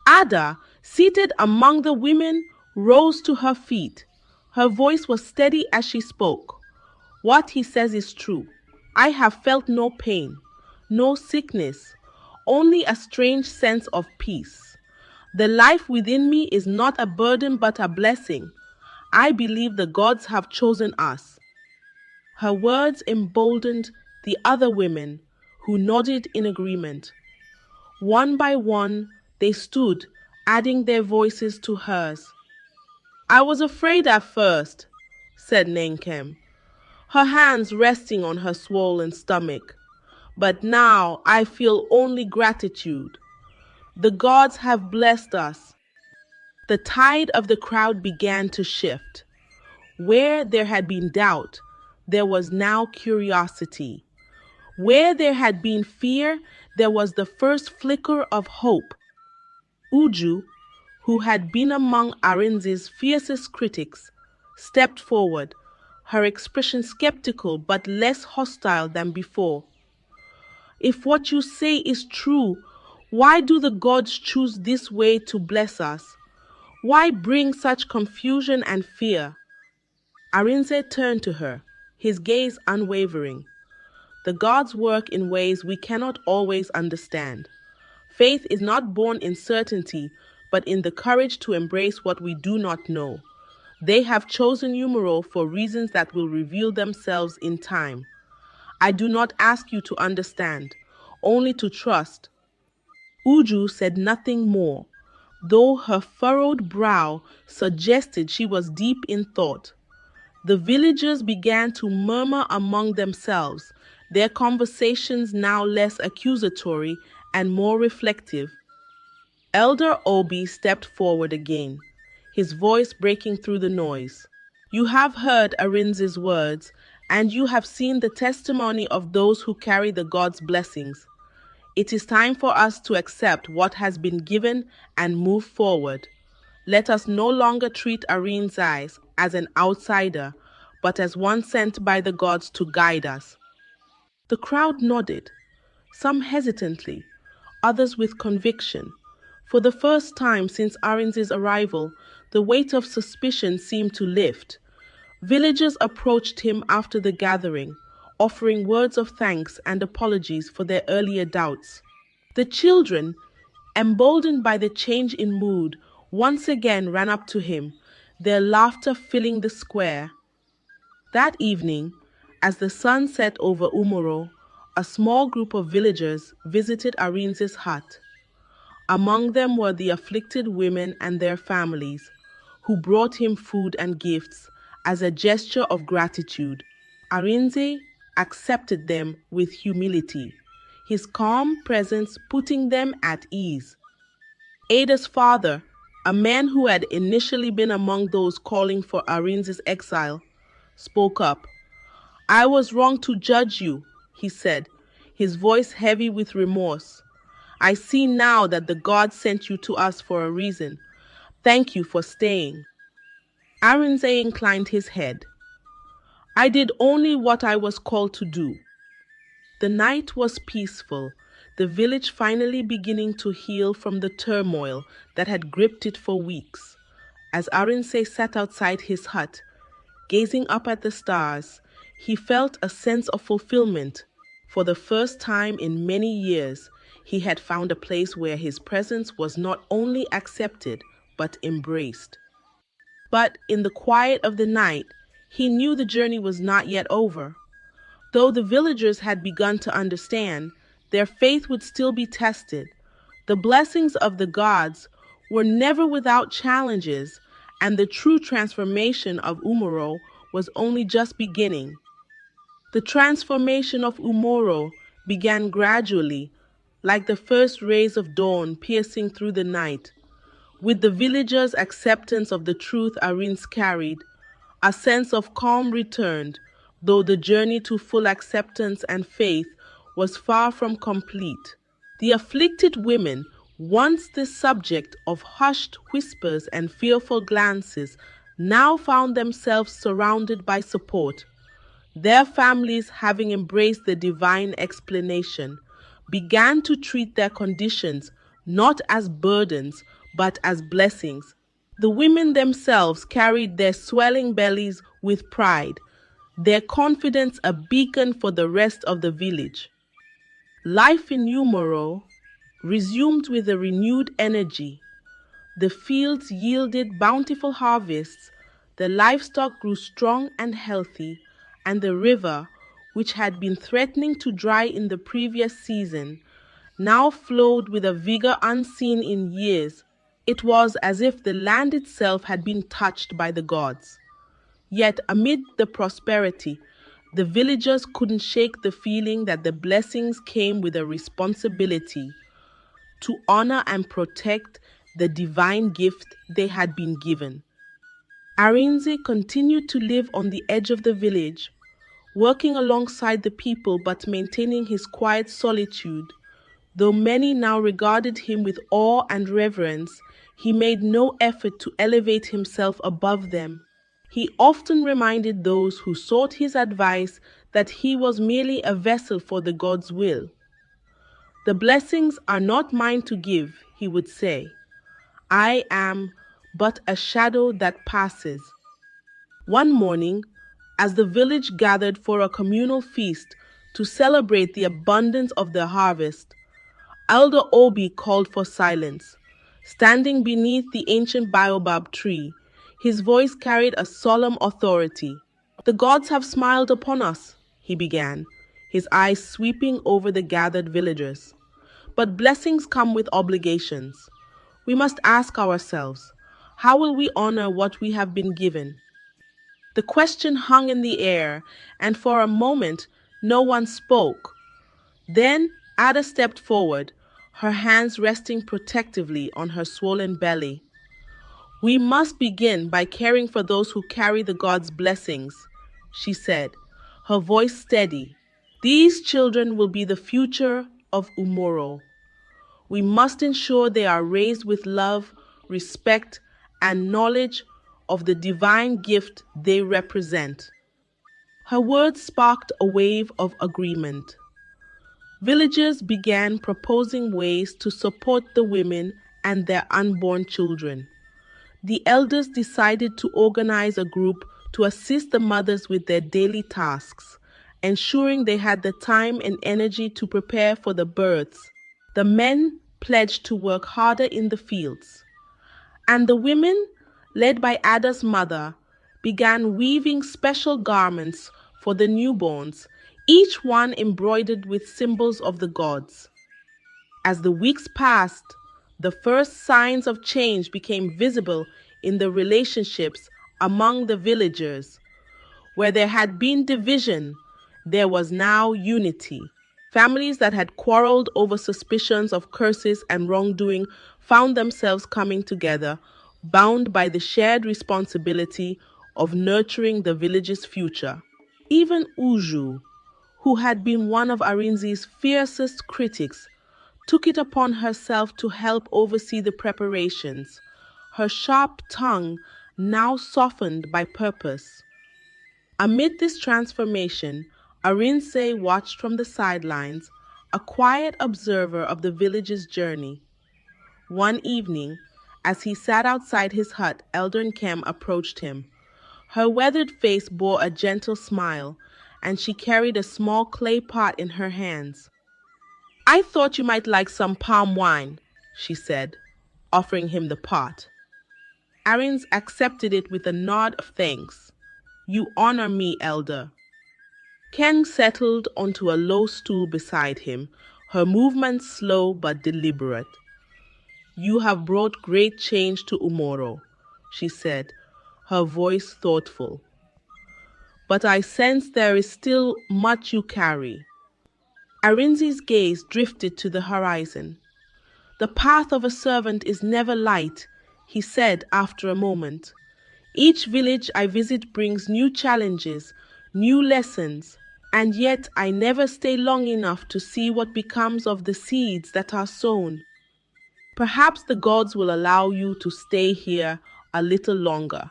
Ada, seated among the women, rose to her feet. Her voice was steady as she spoke. What he says is true. I have felt no pain, no sickness, only a strange sense of peace. The life within me is not a burden but a blessing. I believe the gods have chosen us. Her words emboldened the other women, who nodded in agreement. One by one, they stood, adding their voices to hers. I was afraid at first, said Nenkem, her hands resting on her swollen stomach. But now I feel only gratitude. The gods have blessed us. The tide of the crowd began to shift. Where there had been doubt, there was now curiosity. Where there had been fear, there was the first flicker of hope. Uju, who had been among Arinze's fiercest critics, stepped forward, her expression skeptical but less hostile than before. If what you say is true, why do the gods choose this way to bless us? Why bring such confusion and fear? Arinze turned to her, his gaze unwavering. The gods work in ways we cannot always understand. Faith is not born in certainty, but in the courage to embrace what we do not know. They have chosen Umaro for reasons that will reveal themselves in time. I do not ask you to understand, only to trust. Uju said nothing more, though her furrowed brow suggested she was deep in thought. The villagers began to murmur among themselves, their conversations now less accusatory and more reflective. Elder Obi stepped forward again, his voice breaking through the noise. You have heard Arinze's words, and you have seen the testimony of those who carry the God's blessings. It is time for us to accept what has been given and move forward. Let us no longer treat Arinze as an outsider, but as one sent by the gods to guide us. The crowd nodded, some hesitantly, others with conviction. For the first time since Arinze's arrival, the weight of suspicion seemed to lift. Villagers approached him after the gathering, offering words of thanks and apologies for their earlier doubts. The children, emboldened by the change in mood, once again ran up to him, their laughter filling the square. That evening, as the sun set over Umoro, a small group of villagers visited Arinze's hut. Among them were the afflicted women and their families, who brought him food and gifts, as a gesture of gratitude. Arinze accepted them with humility, his calm presence putting them at ease. Ada's father, a man who had initially been among those calling for Arinze's exile, spoke up. I was wrong to judge you, he said, his voice heavy with remorse. I see now that the gods sent you to us for a reason. Thank you for staying. Arinze inclined his head. I did only what I was called to do. The night was peaceful, the village finally beginning to heal from the turmoil that had gripped it for weeks. As Arinze sat outside his hut, gazing up at the stars, he felt a sense of fulfillment. For the first time in many years, he had found a place where his presence was not only accepted, but embraced. But in the quiet of the night, he knew the journey was not yet over. Though the villagers had begun to understand, their faith would still be tested. The blessings of the gods were never without challenges, and the true transformation of Umuro was only just beginning. The transformation of Umuro began gradually, like the first rays of dawn piercing through the night. With the villagers' acceptance of the truth Arins carried, a sense of calm returned, though the journey to full acceptance and faith was far from complete. The afflicted women, once the subject of hushed whispers and fearful glances, now found themselves surrounded by support. Their families, having embraced the divine explanation, began to treat their conditions not as burdens but as blessings. The women themselves carried their swelling bellies with pride, their confidence a beacon for the rest of the village. Life in Umoro resumed with a renewed energy. The fields yielded bountiful harvests, the livestock grew strong and healthy, and the river, which had been threatening to dry in the previous season, now flowed with a vigor unseen in years. It was as if the land itself had been touched by the gods. Yet amid the prosperity, the villagers couldn't shake the feeling that the blessings came with a responsibility to honor and protect the divine gift they had been given. Arinze continued to live on the edge of the village, working alongside the people but maintaining his quiet solitude. Though many now regarded him with awe and reverence, he made no effort to elevate himself above them. He often reminded those who sought his advice that he was merely a vessel for the God's will. The blessings are not mine to give, he would say. I am but a shadow that passes. One morning, as the village gathered for a communal feast to celebrate the abundance of the harvest, Elder Obi called for silence. Standing beneath the ancient baobab tree, his voice carried a solemn authority. The gods have smiled upon us, he began, his eyes sweeping over the gathered villagers. But blessings come with obligations. We must ask ourselves, how will we honor what we have been given? The question hung in the air, and for a moment no one spoke. Then Ada stepped forward, her hands resting protectively on her swollen belly. We must begin by caring for those who carry the God's blessings, she said, her voice steady. These children will be the future of Umoro. We must ensure they are raised with love, respect, and knowledge of the divine gift they represent. Her words sparked a wave of agreement. Villagers began proposing ways to support the women and their unborn children. The elders decided to organize a group to assist the mothers with their daily tasks, ensuring they had the time and energy to prepare for the births. The men pledged to work harder in the fields, and the women, led by Ada's mother, began weaving special garments for the newborns, each one embroidered with symbols of the gods. As the weeks passed, the first signs of change became visible in the relationships among the villagers. Where there had been division, there was now unity. Families that had quarreled over suspicions of curses and wrongdoing found themselves coming together, bound by the shared responsibility of nurturing the village's future. Even Uju, who had been one of Arinzi's fiercest critics, took it upon herself to help oversee the preparations, her sharp tongue now softened by purpose. Amid this transformation, Arinze watched from the sidelines, a quiet observer of the village's journey. One evening, as he sat outside his hut, Elder Nkem approached him. Her weathered face bore a gentle smile, and she carried a small clay pot in her hands. "I thought you might like some palm wine," she said, offering him the pot. Arins accepted it with a nod of thanks. "You honor me, Elder." Ken settled onto a low stool beside him, her movements slow but deliberate. "You have brought great change to Umoro," she said, her voice thoughtful. "But I sense there is still much you carry." Arinzi's gaze drifted to the horizon. "The path of a servant is never light," he said after a moment. "Each village I visit brings new challenges, new lessons, and yet I never stay long enough to see what becomes of the seeds that are sown. Perhaps the gods will allow you to stay here a little longer."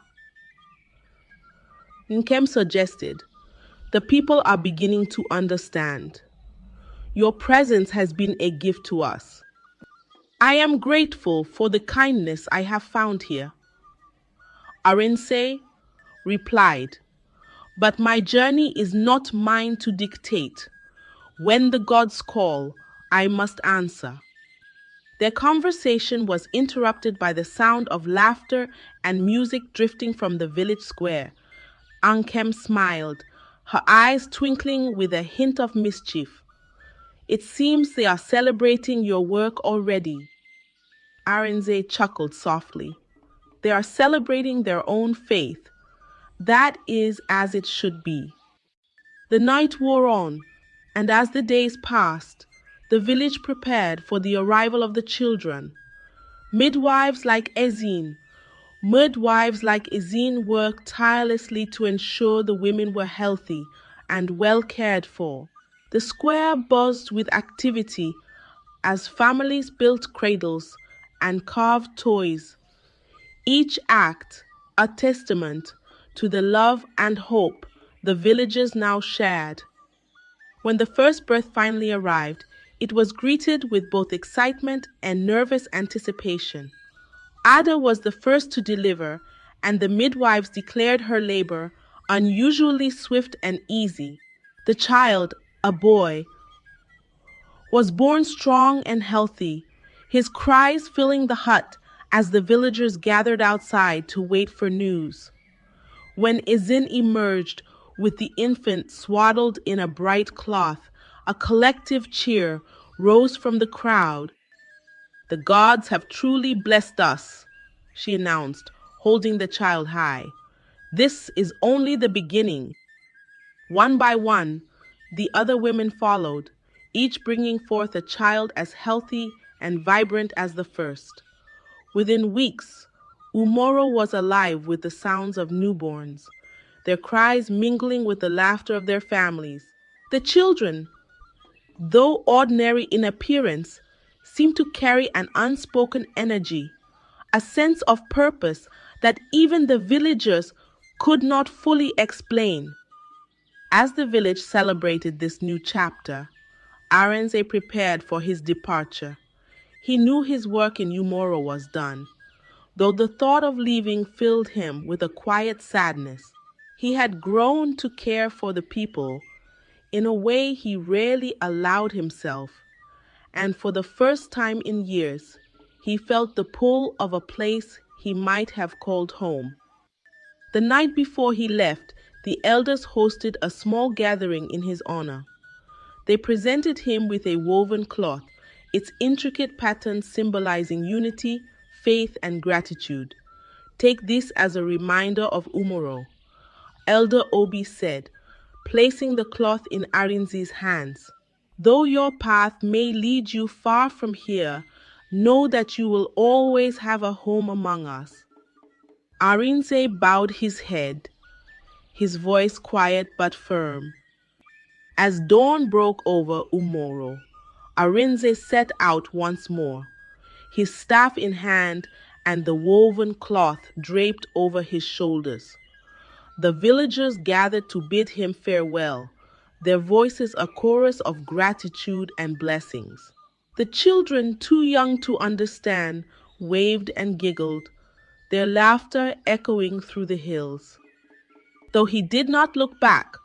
Nkem suggested, "The people are beginning to understand. Your presence has been a gift to us. I am grateful for the kindness I have found here." Arinze replied, "But my journey is not mine to dictate. When the gods call, I must answer." Their conversation was interrupted by the sound of laughter and music drifting from the village square. Ankem smiled, her eyes twinkling with a hint of mischief. "It seems they are celebrating your work already." Arinze chuckled softly. "They are celebrating their own faith. That is as it should be." The night wore on, and as the days passed, the village prepared for the arrival of the children. Midwives like Ezine worked tirelessly to ensure the women were healthy and well cared for. The square buzzed with activity as families built cradles and carved toys, each act a testament to the love and hope the villagers now shared. When the first birth finally arrived, it was greeted with both excitement and nervous anticipation. Ada was the first to deliver, and the midwives declared her labor unusually swift and easy. The child, a boy, was born strong and healthy, his cries filling the hut as the villagers gathered outside to wait for news. When Izin emerged with the infant swaddled in a bright cloth, a collective cheer rose from the crowd. "The gods have truly blessed us," she announced, holding the child high. "This is only the beginning." One by one, the other women followed, each bringing forth a child as healthy and vibrant as the first. Within weeks, Umoro was alive with the sounds of newborns, their cries mingling with the laughter of their families. The children, though ordinary in appearance, seemed to carry an unspoken energy, a sense of purpose that even the villagers could not fully explain. As the village celebrated this new chapter, Arenze prepared for his departure. He knew his work in Umoro was done, though the thought of leaving filled him with a quiet sadness. He had grown to care for the people in a way he rarely allowed himself, and for the first time in years, he felt the pull of a place he might have called home. The night before he left, the elders hosted a small gathering in his honor. They presented him with a woven cloth, its intricate patterns symbolizing unity, faith, and gratitude. Take this as a reminder of Umoro, Elder Obi said, placing the cloth in Arinze's hands. Though your path may lead you far from here, know that you will always have a home among us. Arinze bowed his head, his voice quiet but firm. As dawn broke over Umoro, Arinze set out once more, his staff in hand and the woven cloth draped over his shoulders. The villagers gathered to bid him farewell, their voices a chorus of gratitude and blessings. The children, too young to understand, waved and giggled, their laughter echoing through the hills. Though he did not look back,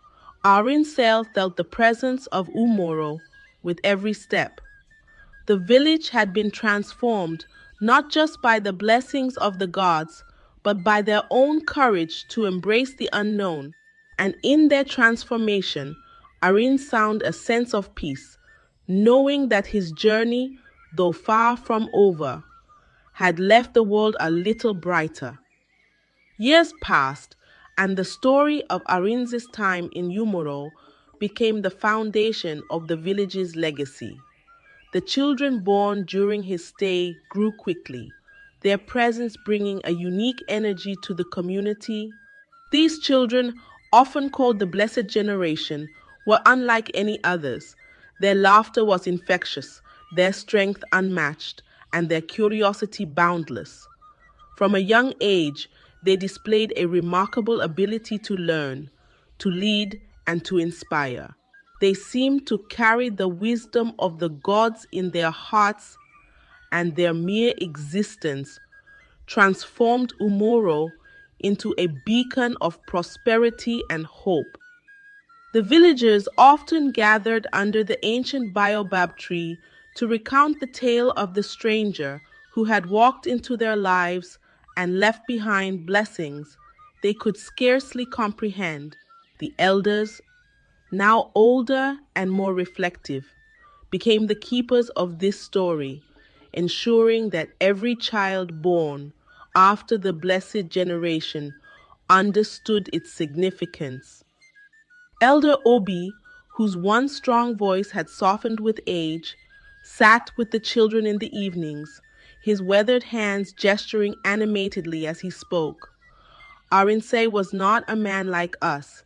Arinsel felt the presence of Umoro with every step. The village had been transformed not just by the blessings of the gods, but by their own courage to embrace the unknown. And in their transformation, Arin found a sense of peace, knowing that his journey, though far from over, had left the world a little brighter. Years passed, and the story of Arinze's time in Umoro became the foundation of the village's legacy. The children born during his stay grew quickly, their presence bringing a unique energy to the community. These children, often called the Blessed Generation, were unlike any others. Their laughter was infectious, their strength unmatched, and their curiosity boundless. From a young age, they displayed a remarkable ability to learn, to lead, and to inspire. They seemed to carry the wisdom of the gods in their hearts, and their mere existence transformed Umoro into a beacon of prosperity and hope. The villagers often gathered under the ancient baobab tree to recount the tale of the stranger who had walked into their lives and left behind blessings they could scarcely comprehend. The elders, now older and more reflective, became the keepers of this story, ensuring that every child born after the Blessed Generation understood its significance. Elder Obi, whose one strong voice had softened with age, sat with the children in the evenings, his weathered hands gesturing animatedly as he spoke. Arinze was not a man like us,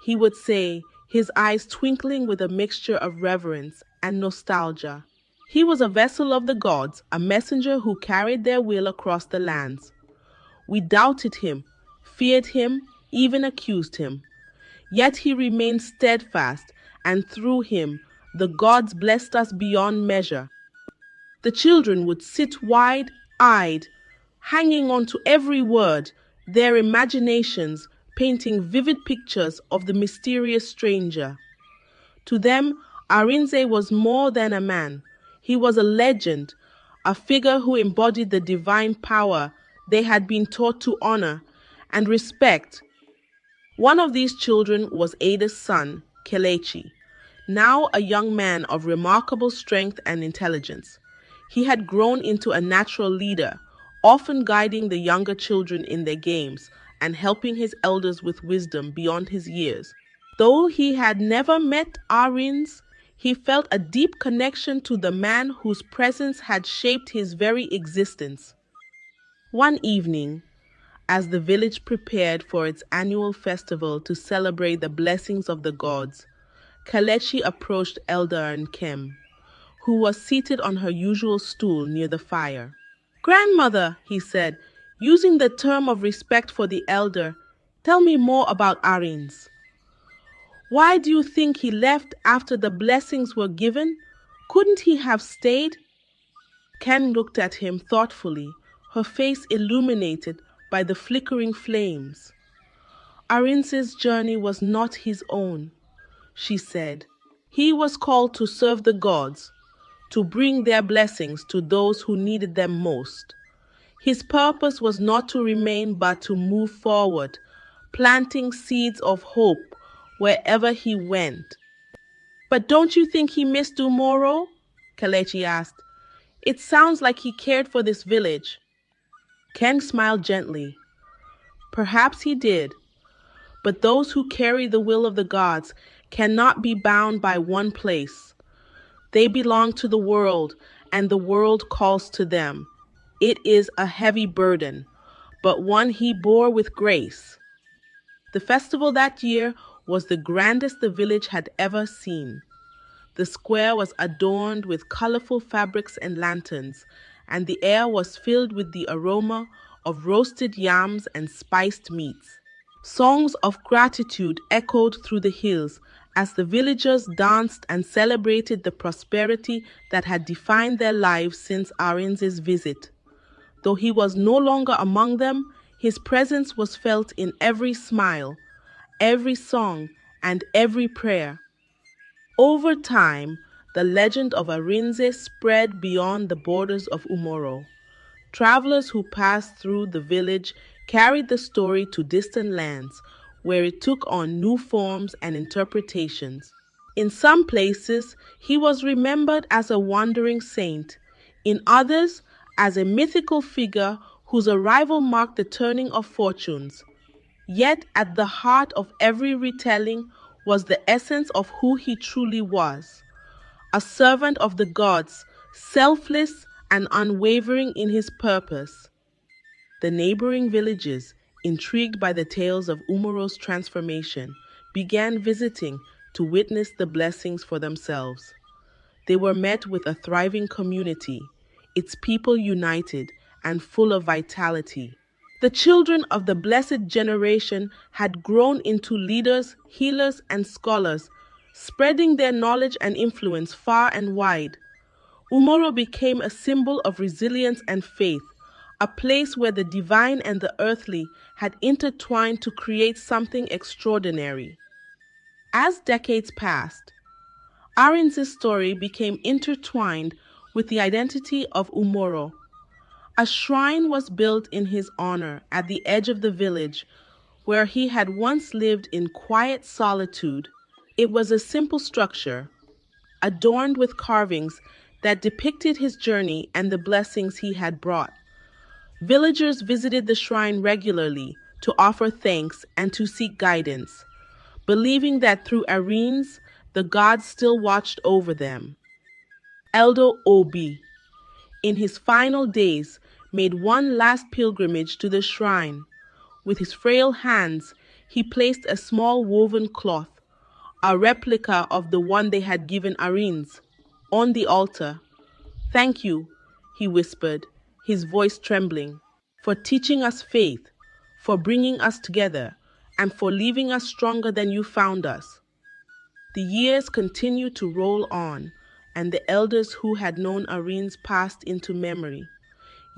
he would say, his eyes twinkling with a mixture of reverence and nostalgia. He was a vessel of the gods, a messenger who carried their will across the lands. We doubted him, feared him, even accused him. Yet he remained steadfast, and through him the gods blessed us beyond measure. The children would sit wide-eyed, hanging on to every word, their imaginations painting vivid pictures of the mysterious stranger. To them, Arinze was more than a man. He was a legend, a figure who embodied the divine power they had been taught to honor and respect. One of these children was Ada's son, Kelechi, now a young man of remarkable strength and intelligence. He had grown into a natural leader, often guiding the younger children in their games and helping his elders with wisdom beyond his years. Though he had never met Arins, he felt a deep connection to the man whose presence had shaped his very existence. One evening, as the village prepared for its annual festival to celebrate the blessings of the gods, Kalechi approached Elder Nkem, who was seated on her usual stool near the fire. "Grandmother," he said, using the term of respect for the elder, "tell me more about Arins. Why do you think he left after the blessings were given? Couldn't he have stayed?" Ken looked at him thoughtfully, her face illuminated by the flickering flames. "Arins's journey was not his own," she said. "He was called to serve the gods, to bring their blessings to those who needed them most. His purpose was not to remain but to move forward, planting seeds of hope wherever he went." "But don't you think he missed Umoro?" Kelechi asked. "It sounds like he cared for this village." Ken smiled gently. Perhaps he did, but those who carry the will of the gods cannot be bound by one place. They belong to the world, and the world calls to them. It is a heavy burden, but one he bore with grace. The festival that year was the grandest the village had ever seen. The square was adorned with colorful fabrics and lanterns, and the air was filled with the aroma of roasted yams and spiced meats. Songs of gratitude echoed through the hills as the villagers danced and celebrated the prosperity that had defined their lives since Arinze's visit. Though he was no longer among them, his presence was felt in every smile, every song, and every prayer. Over time, the legend of Arinze spread beyond the borders of Umoro. Travelers who passed through the village carried the story to distant lands, where it took on new forms and interpretations. In some places, he was remembered as a wandering saint. In others, as a mythical figure whose arrival marked the turning of fortunes. Yet at the heart of every retelling was the essence of who he truly was, a servant of the gods, selfless and unwavering in his purpose. The neighboring villages, intrigued by the tales of Umoro's transformation, began visiting to witness the blessings for themselves. They were met with a thriving community, its people united and full of vitality. The children of the blessed generation had grown into leaders, healers, and scholars, spreading their knowledge and influence far and wide. Umoro became a symbol of resilience and faith, a place where the divine and the earthly had intertwined to create something extraordinary. As decades passed, Arinze's story became intertwined with the identity of Umoro. A shrine was built in his honor at the edge of the village, where he had once lived in quiet solitude. It was a simple structure, adorned with carvings that depicted his journey and the blessings he had brought. Villagers visited the shrine regularly to offer thanks and to seek guidance, believing that through Arinze, the gods still watched over them. Elder Obi, in his final days, made one last pilgrimage to the shrine. With his frail hands, he placed a small woven cloth, a replica of the one they had given Arinze, on the altar. "Thank you," he whispered, his voice trembling, "for teaching us faith, for bringing us together, and for leaving us stronger than you found us." The years continued to roll on, and the elders who had known Arinze passed into memory.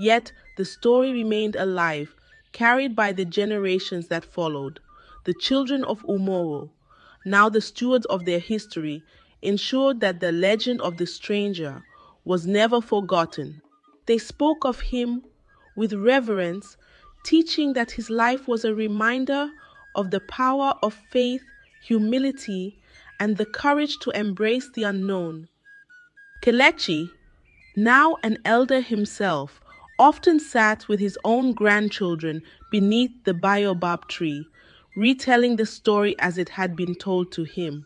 Yet the story remained alive, carried by the generations that followed. The children of Umoro, now the stewards of their history, ensured that the legend of the stranger was never forgotten. They spoke of him with reverence, teaching that his life was a reminder of the power of faith, humility, and the courage to embrace the unknown. Kelechi, now an elder himself, often sat with his own grandchildren beneath the baobab tree, retelling the story as it had been told to him.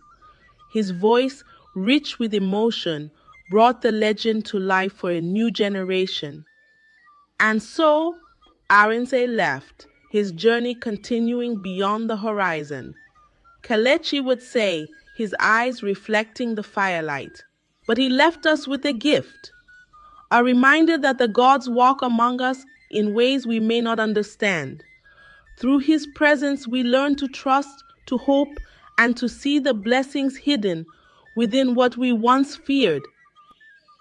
His voice, rich with emotion, brought the legend to life for a new generation. And so, Arinze left, his journey continuing beyond the horizon. Kelechi would say, his eyes reflecting the firelight. But he left us with a gift, a reminder that the gods walk among us in ways we may not understand. Through his presence, we learn to trust, to hope, and to see the blessings hidden within what we once feared.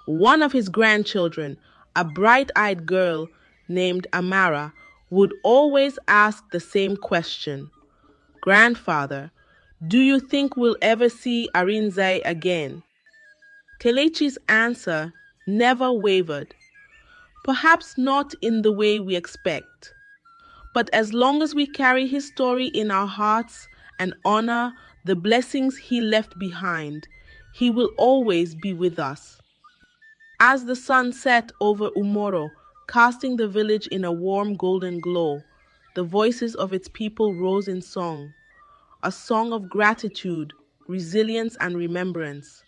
One of his grandchildren, a bright-eyed girl named Amara, would always ask the same question. "Grandfather, do you think we'll ever see Arinze again?" Kelechi's answer never wavered. Perhaps not in the way we expect, but as long as we carry his story in our hearts and honor the blessings he left behind, he will always be with us. As the sun set over Umoro, casting the village in a warm golden glow. The voices of its people rose in song, a song of gratitude, resilience, and remembrance.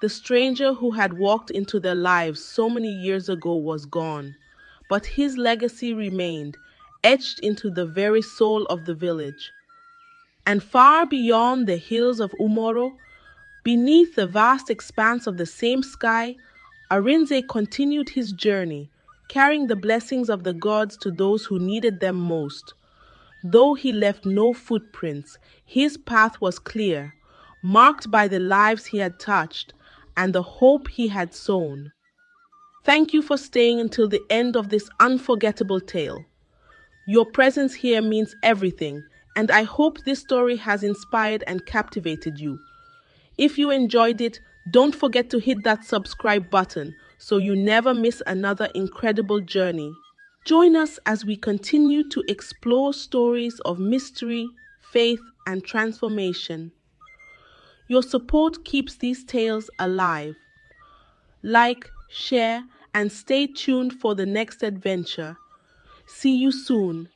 The stranger who had walked into their lives so many years ago was gone, but his legacy remained, etched into the very soul of the village. And far beyond the hills of Umoro, beneath the vast expanse of the same sky, Arinze continued his journey, carrying the blessings of the gods to those who needed them most. Though he left no footprints, his path was clear, marked by the lives he had touched and the hope he had sown. Thank you for staying until the end of this unforgettable tale. Your presence here means everything, and I hope this story has inspired and captivated you. If you enjoyed it, don't forget to hit that subscribe button so you never miss another incredible journey. Join us as we continue to explore stories of mystery, faith, and transformation. Your support keeps these tales alive. Like, share, and stay tuned for the next adventure. See you soon.